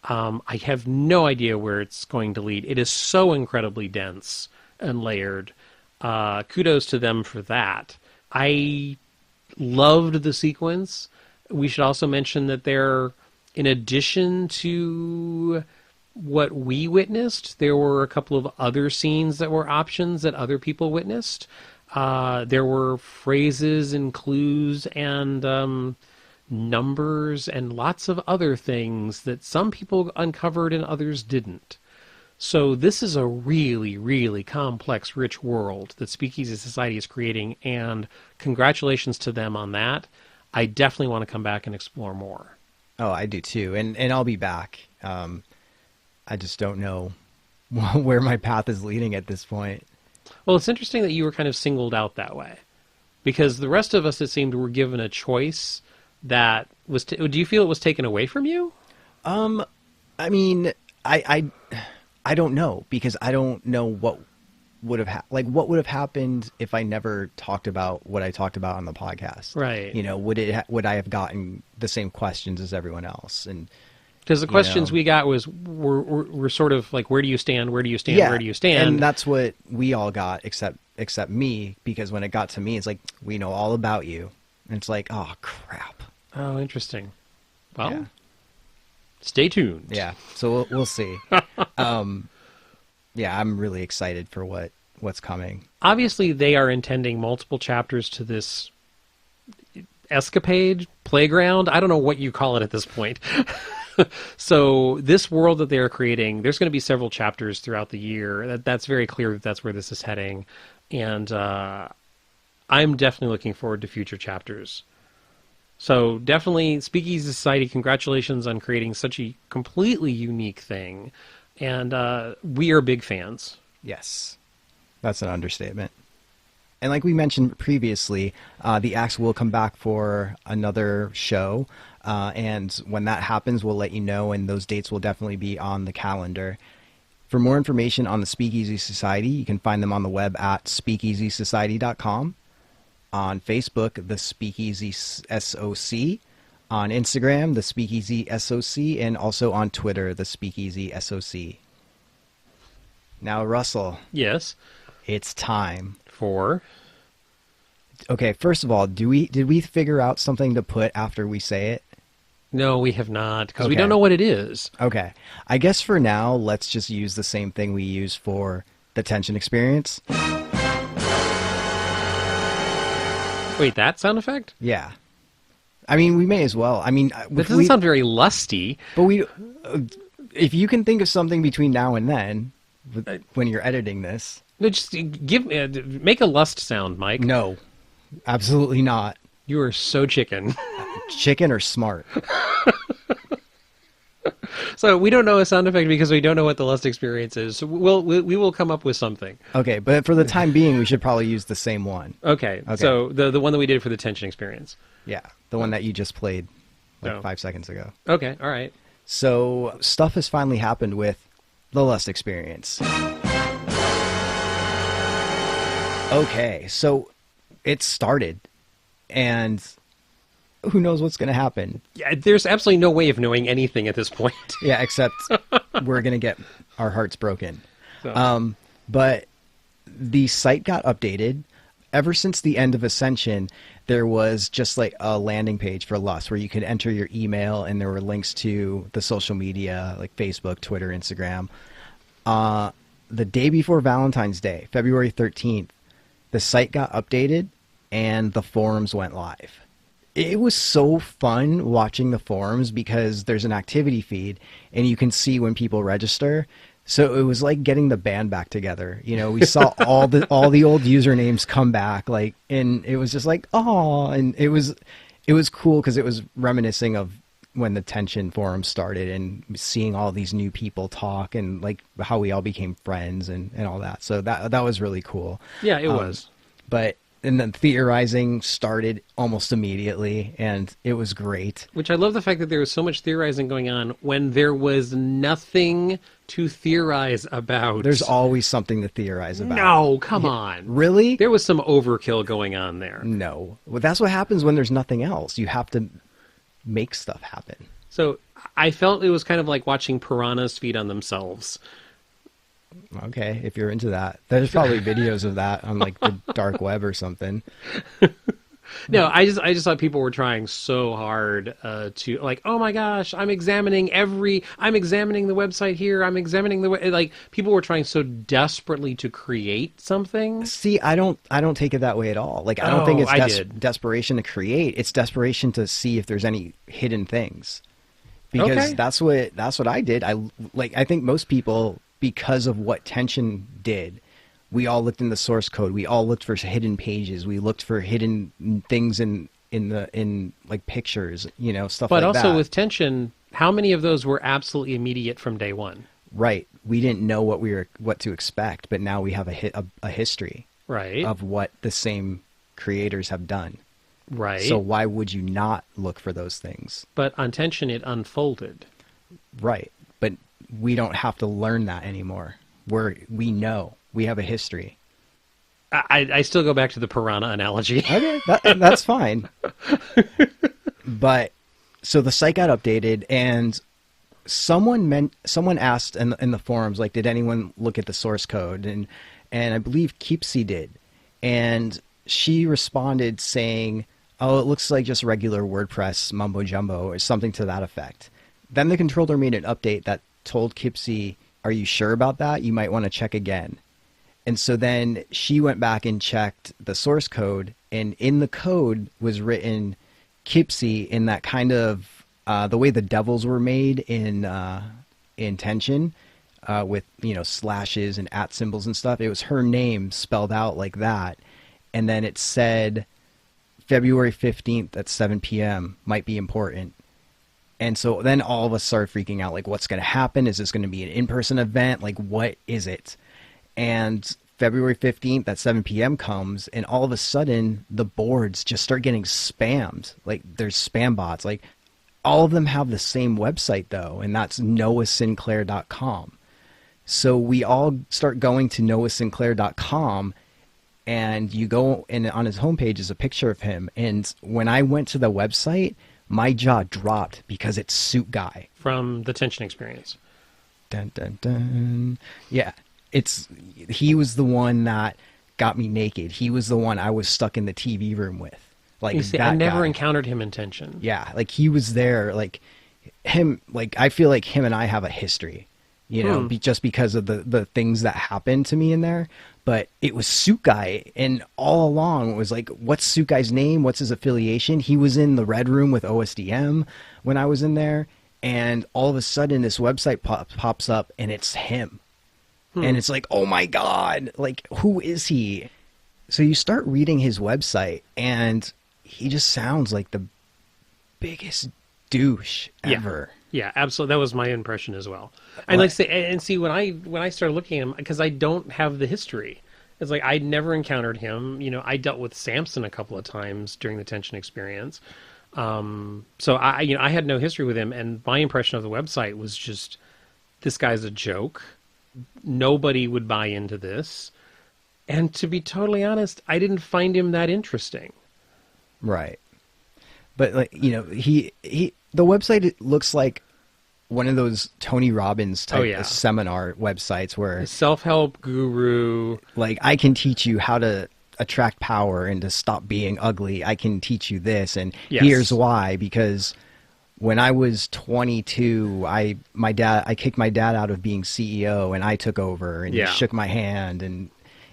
I have no idea where it's going to lead. It is so incredibly dense and layered. Kudos to them for that. I loved the sequence. We should also mention that in addition to what we witnessed, there were a couple of other scenes that were options that other people witnessed. There were phrases and clues and numbers and lots of other things that some people uncovered and others didn't. So this is a really, really complex, rich world that Speakeasy Society is creating, and congratulations to them on that. I definitely want to come back and explore more. Oh, I do too, and I'll be back. I just don't know where my path is leading at this point. Well, it's interesting that you were kind of singled out that way, because the rest of us, it seemed, were given a choice that was... do you feel it was taken away from you? I mean, I don't know, because I don't know what would have what would have happened if I never talked about what I talked about on the podcast. Right. You know, would I have gotten the same questions as everyone else? And because the questions we got were sort of like, where do you stand? Where do you stand? yeah, Where do you stand? And that's what we all got, except me, because when it got to me, it's like, we know all about you, and it's like, oh crap. Oh, interesting. Well, Yeah. Stay tuned. Yeah, so we'll see. Yeah, I'm really excited for what's coming. Obviously, they are intending multiple chapters to this escapade, playground. I don't know what you call it at this point. So this world that they are creating, there's going to be several chapters throughout the year. That's very clear that that's where this is heading. And I'm definitely looking forward to future chapters. So definitely, Speakeasy Society, congratulations on creating such a completely unique thing. And we are big fans. Yes, that's an understatement. And like we mentioned previously, the Axe will come back for another show. And when that happens, we'll let you know, and those dates will definitely be on the calendar. For more information on the Speakeasy Society, you can find them on the web at speakeasysociety.com. On Facebook, the Speakeasy SOC. On Instagram, the Speakeasy SOC. And also on Twitter, the Speakeasy SOC. Now, Russell. Yes. It's time. For? Okay, first of all, did we figure out something to put after we say it? No, we have not, because we Okay. don't know what it is. Okay. I guess for now, let's just use the same thing we use for the tension experience. Wait, that sound effect? Yeah. I mean, we may as well. I mean, That doesn't sound very lusty. But if you can think of something between now and then, when you're editing this. No, just make a lust sound, Mike. No, absolutely not. You are so chicken. Chicken or smart? So we don't know a sound effect because we don't know what the lust experience is. So we will come up with something. Okay, but for the time being, we should probably use the same one. Okay. So the one that we did for the tension experience. Yeah, the one that you just played like Oh. 5 seconds ago. Okay. All right. So stuff has finally happened with the lust experience. Okay, so it started, and who knows what's going to happen? Yeah, there's absolutely no way of knowing anything at this point. Yeah, except we're going to get our hearts broken. So. But the site got updated. Ever since the end of Ascension, there was just like a landing page for Lust where you could enter your email, and there were links to the social media like Facebook, Twitter, Instagram. The day before Valentine's Day, February 13th, the site got updated and the forums went live. It was so fun watching the forums because there's an activity feed and you can see when people register. So it was like getting the band back together. You know, we saw all the old usernames come back, like, and it was just like, oh, and it was cool because it was reminiscing of when the Tension forum started and seeing all these new people talk and like how we all became friends and all that. So that was really cool. Yeah, it was. But and then theorizing started almost immediately, and it was great. Which I love the fact that there was so much theorizing going on when there was nothing to theorize about. There's always something to theorize about. No, come on. Really? There was some overkill going on there. No. Well, that's what happens when there's nothing else. You have to make stuff happen. So I felt it was kind of like watching piranhas feed on themselves. Okay, if you're into that. There's probably videos of that on like the dark web or something. No, I just thought people were trying so hard to like, oh my gosh, I'm examining the website here. I'm examining like people were trying so desperately to create something. See, I don't take it that way at all. Like I don't think I it's did. desperation to create. It's desperation to see if there's any hidden things. Because Okay. that's what I did. I think most people, because of what Tension did, we all looked in the source code. We all looked for hidden pages. We looked for hidden things in like pictures, stuff But like that. also with Tension, how many of those were absolutely immediate from day one? Right. We didn't know what to expect, but now we have a history Right. of what the same creators have done. Right. So why would you not look for those things? But on Tension, it unfolded. Right. But we don't have to learn that anymore. We know. We have a history. I still go back to the piranha analogy. Okay, that's fine. But so the site got updated, and someone asked in the forums, like, did anyone look at the source code? And I believe Keepsy did, and she responded saying, "Oh, it looks like just regular WordPress mumbo jumbo," or something to that effect. Then the controller made an update that told Keepsy, "Are you sure about that? You might want to check again." And so then she went back and checked the source code, and in the code was written Keepsy in that kind of the way the devils were made in Tension, with slashes and @ symbols and stuff. It was her name spelled out like that, and then it said February 15th at 7 p.m. might be important. And so then all of us started freaking out, like, what's going to happen? Is this going to be an in-person event? Like, what is it? And February 15th at 7 p.m. comes, and all of a sudden, the boards just start getting spammed. Like, there's spam bots. Like, all of them have the same website, though, and that's noahsinclair.com. So we all start going to noahsinclair.com, and you go, and on his homepage is a picture of him. And when I went to the website, my jaw dropped because it's Suit Guy. From the Tension experience. Dun, dun, dun. Yeah. He was the one that got me naked. He was the one I was stuck in the TV room with. Like, You see, that I never guy. encountered him in Tension. Yeah, like he was there. Like him. Like I feel like him and I have a history. Just because of the things that happened to me in there. But it was Suit Guy, and all along it was like, what's Suit Guy's name? What's his affiliation? He was in the Red Room with OSDM when I was in there, and all of a sudden this website pops up, and it's him. And it's like, oh my God, like, who is he? So you start reading his website, and he just sounds like the biggest douche ever. Yeah, absolutely. That was my impression as well. And like say, and see when I started looking at him, because I don't have the history. It's like I'd never encountered him. I dealt with Samson a couple of times during the Tension experience. So I had no history with him, and my impression of the website was just, this guy's a joke. Nobody would buy into this. And to be totally honest, I didn't find him that interesting. Right. But like, the website, it looks like one of those Tony Robbins type seminar websites where Self-help guru. Like, I can teach you how to attract power and to stop being ugly. I can teach you this, and here's why. Because when I was 22, I kicked my dad out of being CEO, and I took over, and he shook my hand, and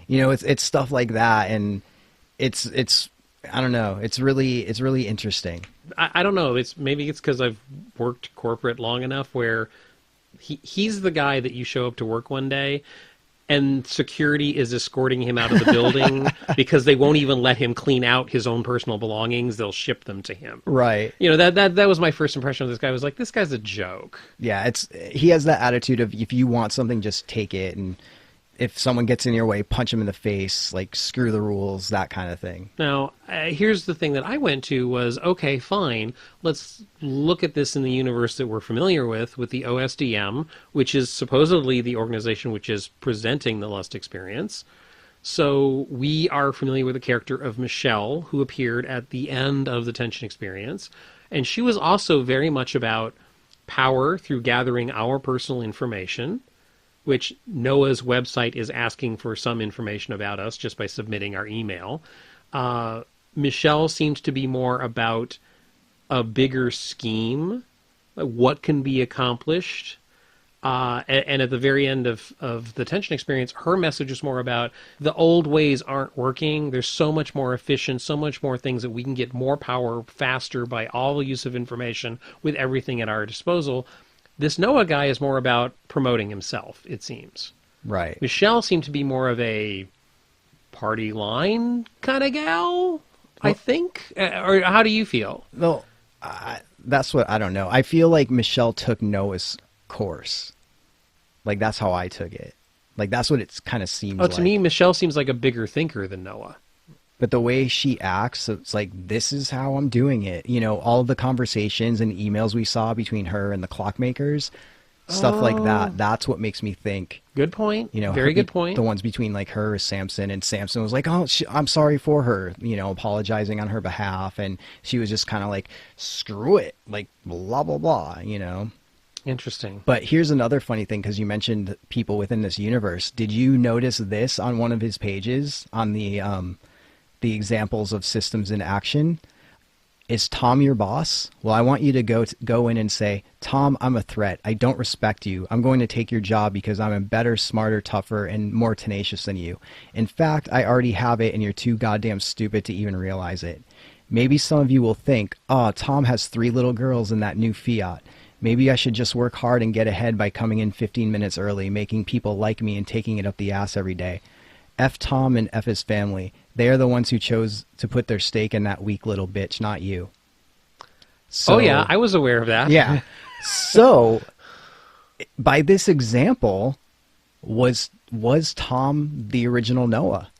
it's stuff like that, and it's I don't know. It's really interesting. I don't know. Maybe it's because I've worked corporate long enough where he's the guy that you show up to work one day and security is escorting him out of the building because they won't even let him clean out his own personal belongings. They'll ship them to him. Right. That was my first impression of this guy. I was like, this guy's a joke. Yeah, he has that attitude of, if you want something, just take it. And if someone gets in your way, punch them in the face, like screw the rules, that kind of thing. Now, here's the thing that I went to was, okay, fine, let's look at this in the universe that we're familiar with the OSDM, which is supposedly the organization which is presenting the lust experience. So we are familiar with the character of Michelle, who appeared at the end of the tension experience. And she was also very much about power through gathering our personal information, which Noah's website is asking for some information about us just by submitting our email. Michelle seems to be more about a bigger scheme, what can be accomplished. And at the very end of the tension experience, her message is more about the old ways aren't working. There's so much more efficient, so much more things that we can get more power faster by all the use of information with everything at our disposal. This Noah guy is more about promoting himself, it seems. Right. Michelle seemed to be more of a party line kind of gal, I think. Or how do you feel? Well, that's what I don't know. I feel like Michelle took Noah's course. Like, that's how I took it. Like, that's what it kind of seems like. To me, Michelle seems like a bigger thinker than Noah. But the way she acts, it's like, this is how I'm doing it. You know, all of the conversations and emails we saw between her and the clockmakers, stuff like that. That's what makes me think. Good point. You know, very good point. The ones between like her, Samson, and Samson was like, oh, I'm sorry for her, you know, apologizing on her behalf. And she was just kind of like, screw it, like blah, blah, blah, you know. Interesting. But here's another funny thing, because you mentioned people within this universe. Did you notice this on one of his pages on the examples of systems in action? Is Tom your boss? Well, I want you to go in and say, Tom, I'm a threat. I don't respect you. I'm going to take your job because I'm a better, smarter, tougher, and more tenacious than you. In fact, I already have it, and you're too goddamn stupid to even realize it. Maybe some of you will think, oh, Tom has 3 little girls in that new Fiat. Maybe I should just work hard and get ahead by coming in 15 minutes early, making people like me and taking it up the ass every day. F Tom and F his family. They are the ones who chose to put their stake in that weak little bitch, not you. So, oh, yeah, I was aware of that. Yeah. So, by this example, was Tom the original Noah?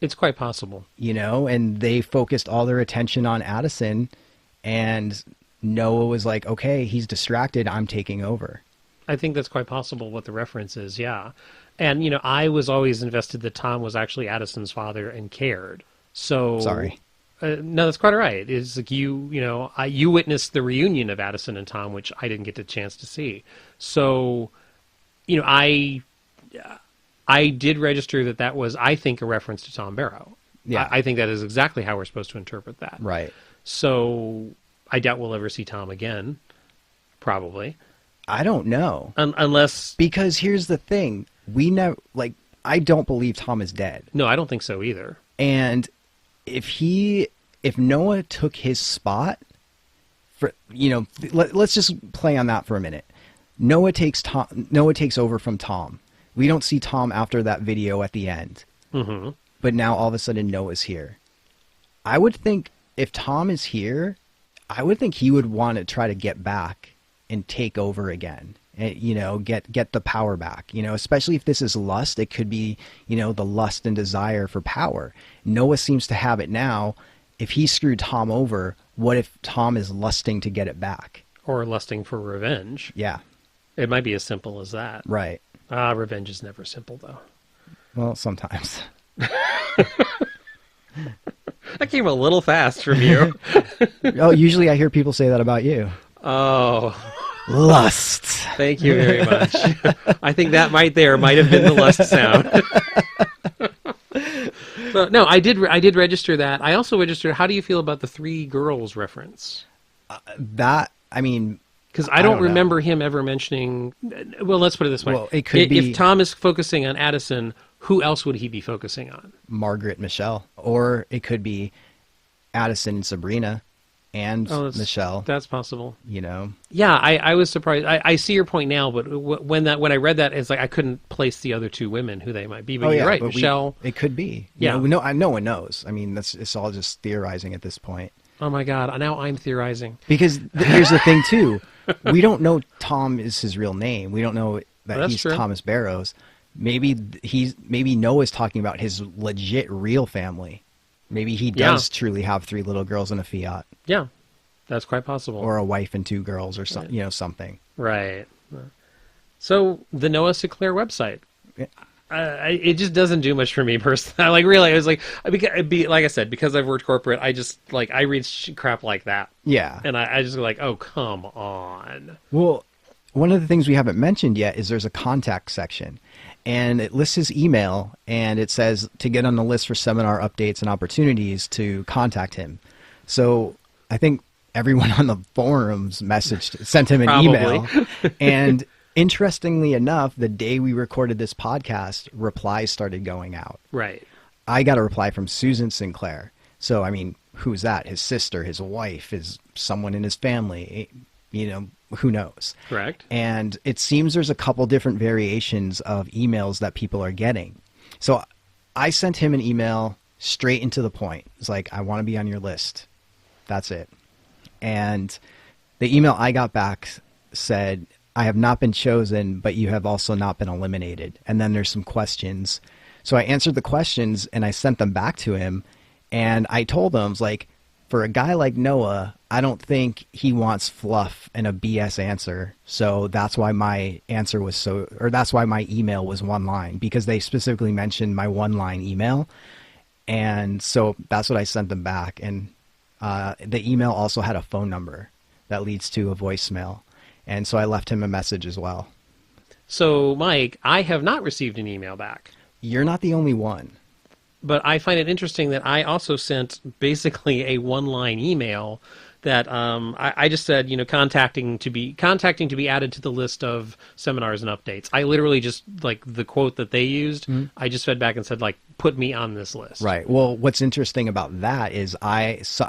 It's quite possible. You know, and they focused all their attention on Addison, and Noah was like, okay, he's distracted, I'm taking over. I think that's quite possible what the reference is, yeah. And, you know, I was always invested that Tom was actually Addison's father and cared. So... Sorry. No, that's quite all right. It's like you witnessed the reunion of Addison and Tom, which I didn't get the chance to see. So, you know, I did register that was, I think, a reference to Tom Barrow. Yeah. I think that is exactly how we're supposed to interpret that. Right. So I doubt we'll ever see Tom again, probably. I don't know. Unless... Because here's the thing. I don't believe Tom is dead. No, I don't think so either. And if Noah took his spot, for, you know, let's just play on that for a minute. Noah takes over from Tom. We don't see Tom after that video at the end. Mm-hmm. But now all of a sudden Noah's here. I would think if Tom is here, I would think he would want to try to get back and take over again. And, you know, get the power back, you know, especially if this is lust. It could be, you know, the lust and desire for power. Noah seems to have it now. If he screwed Tom over, what if Tom is lusting to get it back? Or lusting for revenge. Yeah. It might be as simple as that. Right. Revenge is never simple, though. Well, sometimes. That came a little fast from you. Oh, usually I hear people say that about you. Oh. Lust. Thank you very much. I think that might have been the lust sound. So, no, I did register that. I also registered, how do you feel about the 3 girls reference? Because I don't remember him ever mentioning... Well, let's put it this way. Well, it could be... If Tom is focusing on Addison, who else would he be focusing on? Margaret, Michelle. Or it could be Addison and Sabrina and Michelle. That's possible. You know? Yeah, I was surprised. I see your point now, but when I read that, it's like I couldn't place the other 2 women, who they might be. But you're right, Michelle... it could be. Yeah. No one knows. I mean, it's all just theorizing at this point. Oh, my God. Now I'm theorizing. Because here's the thing, too. We don't know Tom is his real name. We don't know that he's true. Thomas Barrows. maybe Noah's talking about his legit real family. Maybe he does truly have 3 little girls and a Fiat. Yeah, that's quite possible. Or a wife and 2 girls, or something. Right. So the Noah Sinclair website. Yeah. It just doesn't do much for me personally. Like, really, I was like, like I said, because I've worked corporate, I just like I read crap like that. Yeah, and I just like, oh, come on. Well, one of the things we haven't mentioned yet is there's a contact section, and it lists his email, and it says to get on the list for seminar updates and opportunities to contact him. So I think everyone on the forums sent him an email, and interestingly enough, the day we recorded this podcast, replies started going out. Right. I got a reply from Susan Sinclair. So, I mean, who's that? His sister, his wife, is someone in his family, who knows? Correct. And it seems there's a couple different variations of emails that people are getting. So I sent him an email straight into the point. It's like, I want to be on your list. That's it. And the email I got back said, I have not been chosen, but you have also not been eliminated. And then there's some questions. So I answered the questions and I sent them back to him. And I told him, I was like, for a guy like Noah, I don't think he wants fluff and a BS answer. So that's why my answer was that's why my email was 1 line, because they specifically mentioned my 1-line email. And so that's what I sent them back. And the email also had a phone number that leads to a voicemail. And so I left him a message as well. So, Mike, I have not received an email back. You're not the only one. But I find it interesting that I also sent basically a 1-line email that I just said, contacting to be added to the list of seminars and updates. I literally just, like, the quote that they used, I just fed back and said, like, put me on this list. Right. Well, what's interesting about that is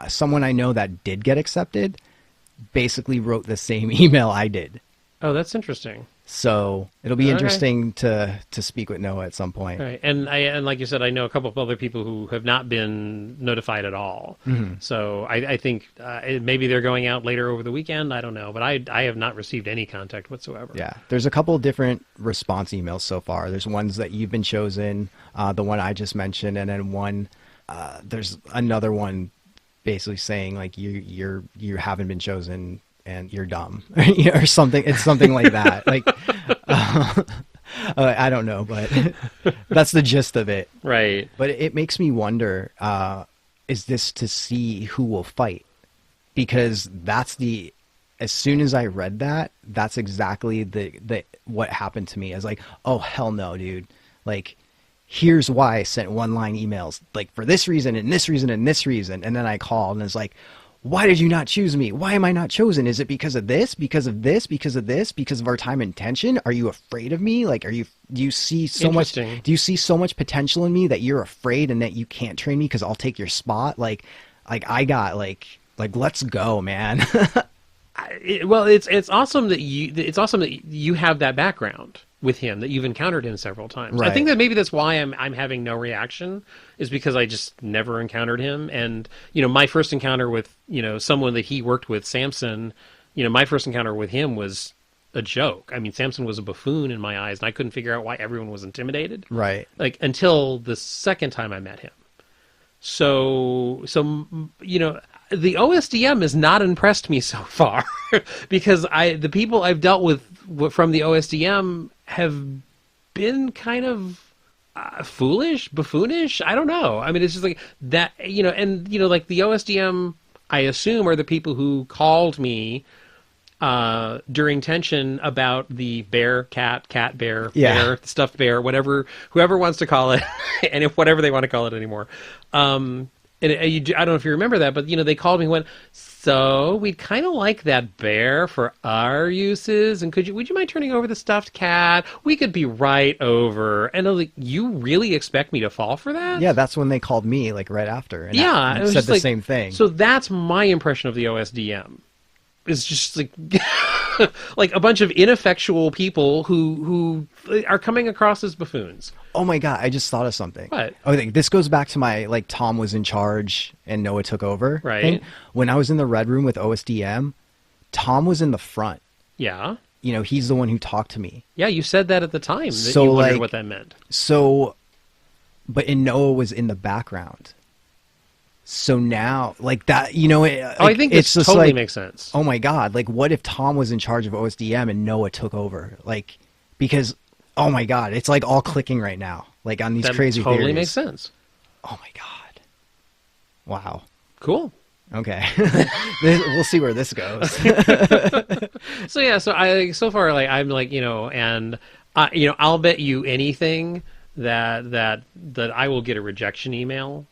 someone I know that did get accepted basically wrote the same email I did. Oh, that's interesting. So it'll be interesting to speak with Noah at some point. Right. And like you said, I know a couple of other people who have not been notified at all. Mm-hmm. So I think maybe they're going out later over the weekend. I don't know. But I have not received any contact whatsoever. Yeah. There's a couple of different response emails so far. There's ones that you've been chosen, the one I just mentioned, and then there's another one basically saying like you haven't been chosen and you're dumb or something. It's something like that. Like I don't know, but that's the gist of it. Right. But it makes me wonder, is this to see who will fight? Because as soon as I read that, that's exactly the what happened to me. I was like, oh hell no, dude. Like, here's why I sent 1-line emails, like for this reason and this reason and this reason. And then I called and it's like, why did you not choose me? Why am I not chosen? Is it because of this, because of this, because of this, because of our time and tension? Are you afraid of me? Like, do you see so much potential in me that you're afraid and that you can't train me because I'll take your spot? Like I got like, let's go, man. Well, it's awesome that you have that background with him, that you've encountered him several times. Right. I think that maybe that's why I'm having no reaction, is because I just never encountered him. And, my first encounter with, someone that he worked with, Samson, my first encounter with him was a joke. I mean, Samson was a buffoon in my eyes, and I couldn't figure out why everyone was intimidated. Right. Like, until the second time I met him. So the OSDM has not impressed me so far because the people I've dealt with from the OSDM have been kind of foolish, buffoonish. I don't know. I mean, it's just like that, like the OSDM, I assume, are the people who called me during tension about the bear, cat, bear, bear, stuffed bear, whoever wants to call it, and whatever they want to call it anymore. And I don't know if you remember that, but they called me and went, so we'd kind of like that bear for our uses, and would you mind turning over the stuffed cat? We could be right over. And I was like, you really expect me to fall for that? Yeah, that's when they called me, like right after. And yeah, I said the same thing. So that's my impression of the OSDM. It's just like like a bunch of ineffectual people who are coming across as buffoons. Oh my God, I just thought of something. What? Oh, this goes back to my, like, Tom was in charge and Noah took over. Right. thing. When I was in the Red Room with OSDM, Tom was in the front. Yeah. he's the one who talked to me. Yeah, you said that at the time, that So, you wondered like, what that meant. So, but Noah was in the background. So now, like that, I think this just totally like, makes sense. oh my God, like what if Tom was in charge of OSDM and Noah took over? Like, because, oh my God, it's like all clicking right now, like on these That crazy totally theories. makes sense. Oh my God. Wow. Cool. Okay. We'll see where this goes. So yeah, so far like I'm like, and I'll bet you anything that I will get a rejection email,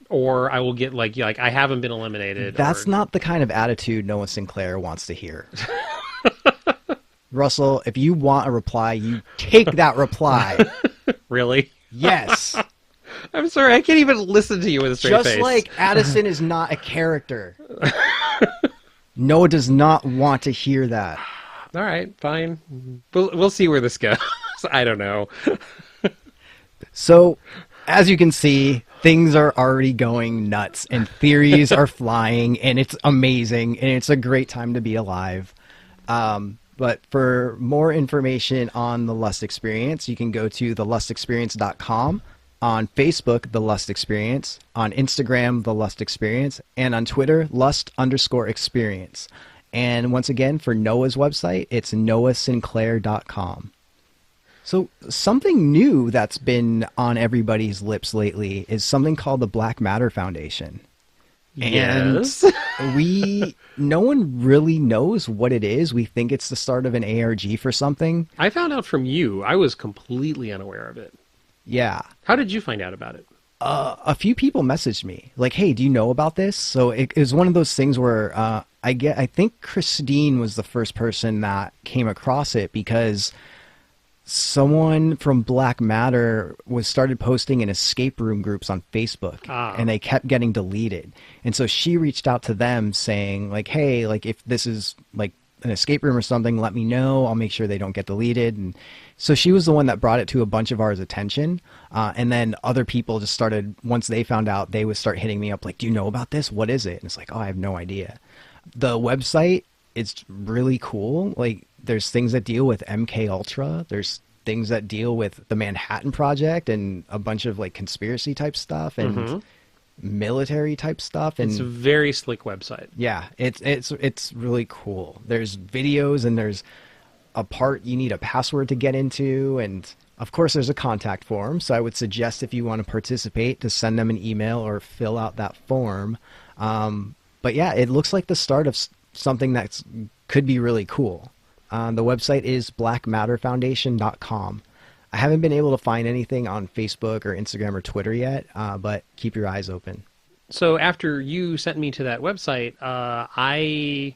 or I will get like I haven't been eliminated. That's not the kind of attitude Noah Sinclair wants to hear. Russell, if you want a reply, you take that reply. Really. Yes. I'm sorry, I can't even listen to you with a straight face. Just like Addison is not a character. Noah does not want to hear that. All right, fine. We'll see where this goes. I don't know. So, as you can see, things are already going nuts and theories are flying and it's amazing and it's a great time to be alive. But for more information on the Lust Experience, you can go to thelustexperience.com. On Facebook, The Lust Experience, on Instagram, The Lust Experience, and on Twitter, Lust_Experience. And once again, for Noah's website, it's noahsinclair.com. So something new that's been on everybody's lips lately is something called the Black Matter Foundation. Yes. And no one really knows what it is. We think it's the start of an ARG for something. I found out from you. I was completely unaware of it. Yeah. How did you find out about it? A few people messaged me like, "Hey, do you know about this?" So it was one of those things where I think Christine was the first person that came across it because someone from Black Matter started posting in escape room groups on Facebook, and they kept getting deleted. And so she reached out to them saying like, "Hey, like if this is like an escape room or something, let me know. I'll make sure they don't get deleted." And so she was the one that brought it to a bunch of ours attention. And then other people just started, once they found out, they would start hitting me up like, "Do you know about this? What is it?" And it's like, "Oh, I have no idea." The website is really cool. Like there's things that deal with MK Ultra. There's things that deal with the Manhattan Project and a bunch of like conspiracy type stuff and military type stuff. And it's a very slick website. yeah, it's really cool. There's videos and there's a part you need a password to get into, and of course there's a contact form. So I would suggest if you want to participate to send them an email or fill out that form. But yeah, it looks like the start of something that could be really cool. The website is blackmatterfoundation.com. I haven't been able to find anything on Facebook or Instagram or Twitter yet, but keep your eyes open. So after you sent me to that website, I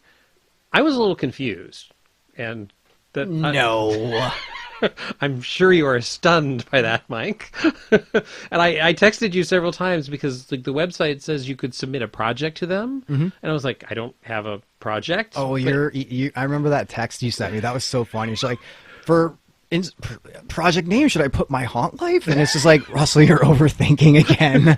was a little confused, and that No. I'm sure you are stunned by that, Mike. And I texted you several times because like the website says you could submit a project to them, and I was like, I don't have a project. Oh, But I remember that text you sent me. That was so funny. She's like, project name, should I put My Haunt Life? And it's just like, Russell, you're overthinking again.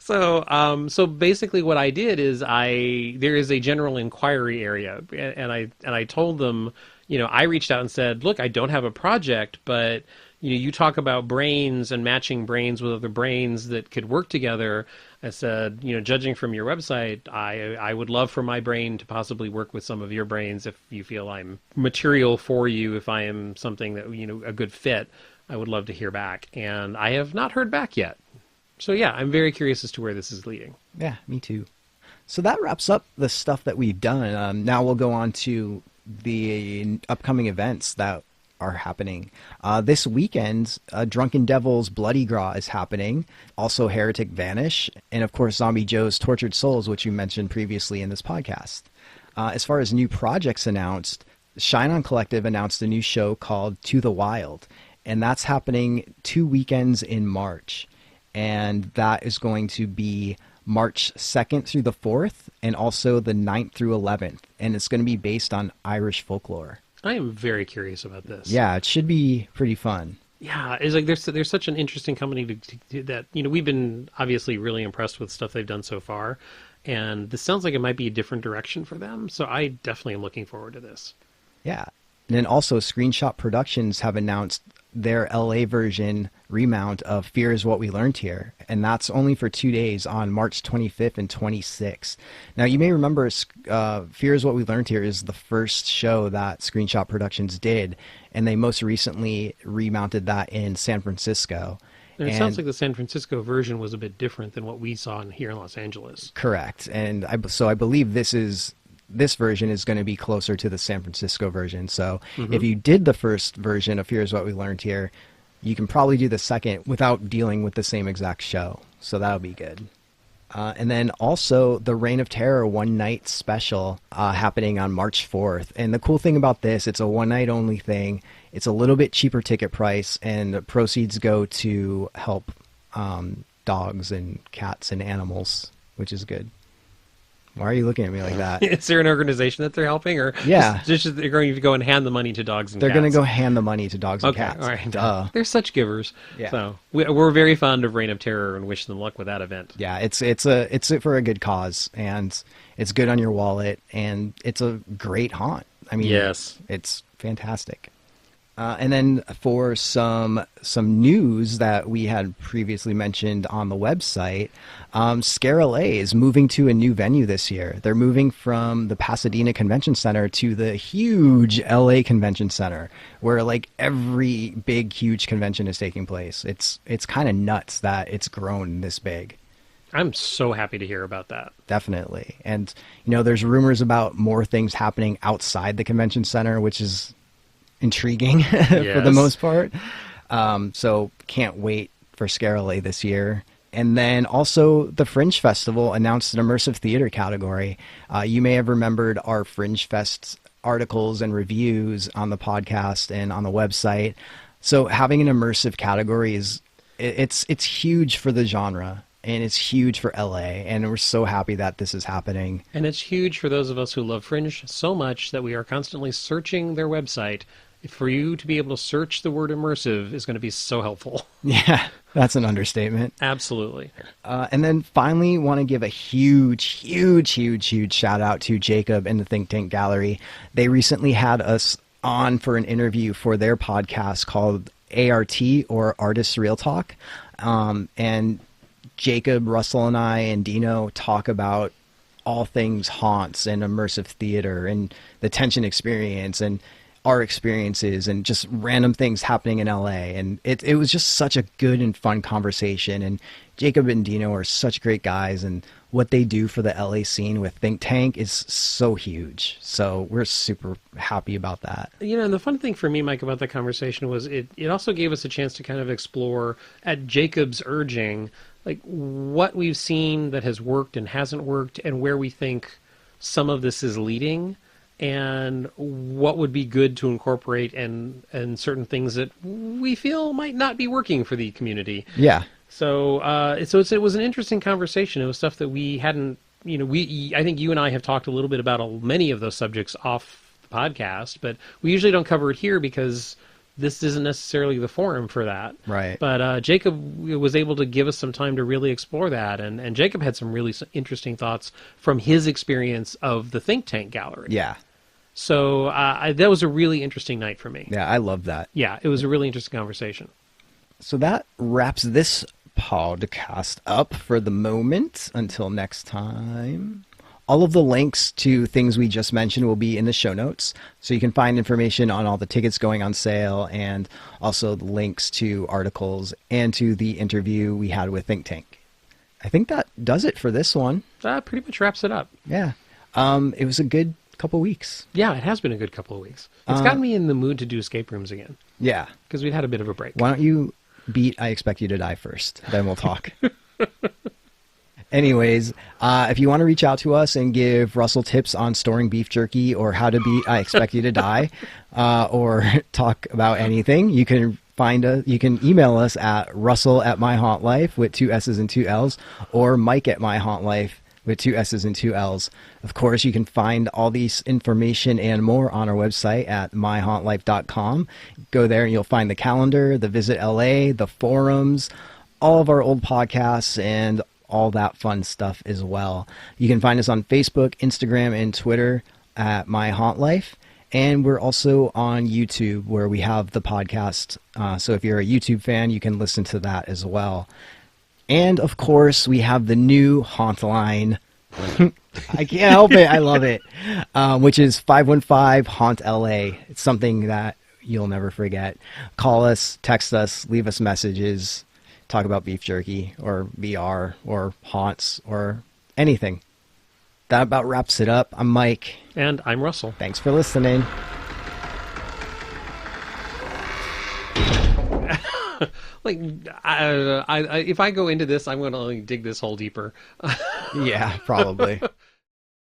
So basically what I did is there is a general inquiry area, and I told them, I reached out and said, look, I don't have a project, but you talk about brains and matching brains with other brains that could work together. I said, judging from your website, I would love for my brain to possibly work with some of your brains if you feel I'm material for you, if I am something that, a good fit. I would love to hear back. And I have not heard back yet. So yeah, I'm very curious as to where this is leading. Yeah, me too. So that wraps up the stuff that we've done. Now we'll go on to the upcoming events that are happening. This weekend, Drunken Devil's Bloody Graw is happening. Also Heretic Vanish. And of course, Zombie Joe's Tortured Souls, which you mentioned previously in this podcast. As far as new projects announced, Shine On Collective announced a new show called To the Wild. And that's happening 2 weekends in March. And that is going to be March 2nd through the 4th, and also the 9th through 11th. And it's going to be based on Irish folklore. I am very curious about this. Yeah, it should be pretty fun. Yeah, it's like there's such an interesting company that we've been obviously really impressed with stuff they've done so far, and this sounds like it might be a different direction for them. So I definitely am looking forward to this. Yeah. And then also Screenshot Productions have announced their LA version remount of Fear is What We Learned Here. And that's only for 2 days on March 25th and 26th. Now, you may remember Fear is What We Learned Here is the first show that Screenshot Productions did. And they most recently remounted that in San Francisco. And it sounds like the San Francisco version was a bit different than what we saw here in Los Angeles. Correct. And I believe this version is going to be closer to the San Francisco version. So if you did the first version of Fear is What We Learned Here, you can probably do the second without dealing with the same exact show. So that'll be good. And then also the Reign of Terror one night special happening on March 4th. And the cool thing about this, it's a one night only thing. It's a little bit cheaper ticket price, and the proceeds go to help dogs and cats and animals, which is good. Why are you looking at me like that? Is there an organization that they're helping, or just they're going to go and hand the money to dogs and cats? They're going to go hand the money to dogs and cats. All right. Duh. They're such givers. Yeah. So we're very fond of Reign of Terror and wish them luck with that event. Yeah, it's for a good cause, and it's good on your wallet, and it's a great haunt. I mean, yes, it's fantastic. And then for some news that we had previously mentioned on the website, Scare LA is moving to a new venue this year. They're moving from the Pasadena Convention Center to the huge LA Convention Center, where like every big, huge convention is taking place. It's kind of nuts that it's grown this big. I'm so happy to hear about that. Definitely. And, there's rumors about more things happening outside the convention center, which is intriguing for the most part. So can't wait for Scare LA this year. And then also the Fringe Festival announced an immersive theater category. You may have remembered our Fringe Fest articles and reviews on the podcast and on the website. So having an immersive category it's huge for the genre. And it's huge for LA, and we're so happy that this is happening. And it's huge for those of us who love Fringe so much that we are constantly searching their website. For you to be able to search the word immersive is going to be so helpful. Yeah, that's an understatement. Absolutely. And then finally, want to give a huge shout out to Jacob and the Think Tank Gallery. They recently had us on for an interview for their podcast called ART, or Artists Real Talk. And Jacob, Russell, and I, and Dino talk about all things haunts and immersive theater and the tension experience and our experiences and just random things happening in LA. And it was just such a good and fun conversation. And Jacob and Dino are such great guys, and what they do for the LA scene with Think Tank is so huge. So we're super happy about that. And the fun thing for me, Mike, about that conversation was it also gave us a chance to kind of explore, at Jacob's urging, like what we've seen that has worked and hasn't worked, and where we think some of this is leading, and what would be good to incorporate, and certain things that we feel might not be working for the community. Yeah. So it was an interesting conversation. It was stuff that we hadn't, I think you and I have talked a little bit about many of those subjects off the podcast, but we usually don't cover it here because this isn't necessarily the forum for that. Right. But Jacob was able to give us some time to really explore that. And Jacob had some really interesting thoughts from his experience of the Think Tank Gallery. Yeah. So that was a really interesting night for me. Yeah, I love that. Yeah, it was a really interesting conversation. So that wraps this podcast up for the moment. Until next time. All of the links to things we just mentioned will be in the show notes, so you can find information on all the tickets going on sale, and also the links to articles and to the interview we had with Think Tank. I think that does it for this one. That pretty much wraps it up. Yeah. It was a good couple weeks. Yeah, it has been a good couple of weeks. It's gotten me in the mood to do escape rooms again. Yeah. Because we've had a bit of a break. Why don't you beat I Expect You to Die first, then we'll talk. Anyways, if you want to reach out to us and give Russell tips on storing beef jerky, or how to beat I Expect You to Die, or talk about anything, you can email us at russell@myhauntlife with 2 S's and 2 L's, or mike@myhauntlife with 2 S's and 2 L's. Of course, you can find all these information and more on our website at myhauntlife.com. Go there and you'll find the calendar, the Visit LA, the forums, all of our old podcasts, and all that fun stuff as well. You can find us on Facebook, Instagram, and Twitter at My Haunt Life. And we're also on YouTube where we have the podcast. So if you're a YouTube fan, you can listen to that as well. And of course, we have the new Haunt line. I can't help it. I love it. Which is 515-HAUNT-LA. It's something that you'll never forget. Call us, text us, leave us messages, talk about beef jerky or VR or haunts or anything. That about wraps it up. I'm Mike. And I'm Russell. Thanks for listening. Like, if I go into this, I'm going to only dig this hole deeper. Yeah, probably.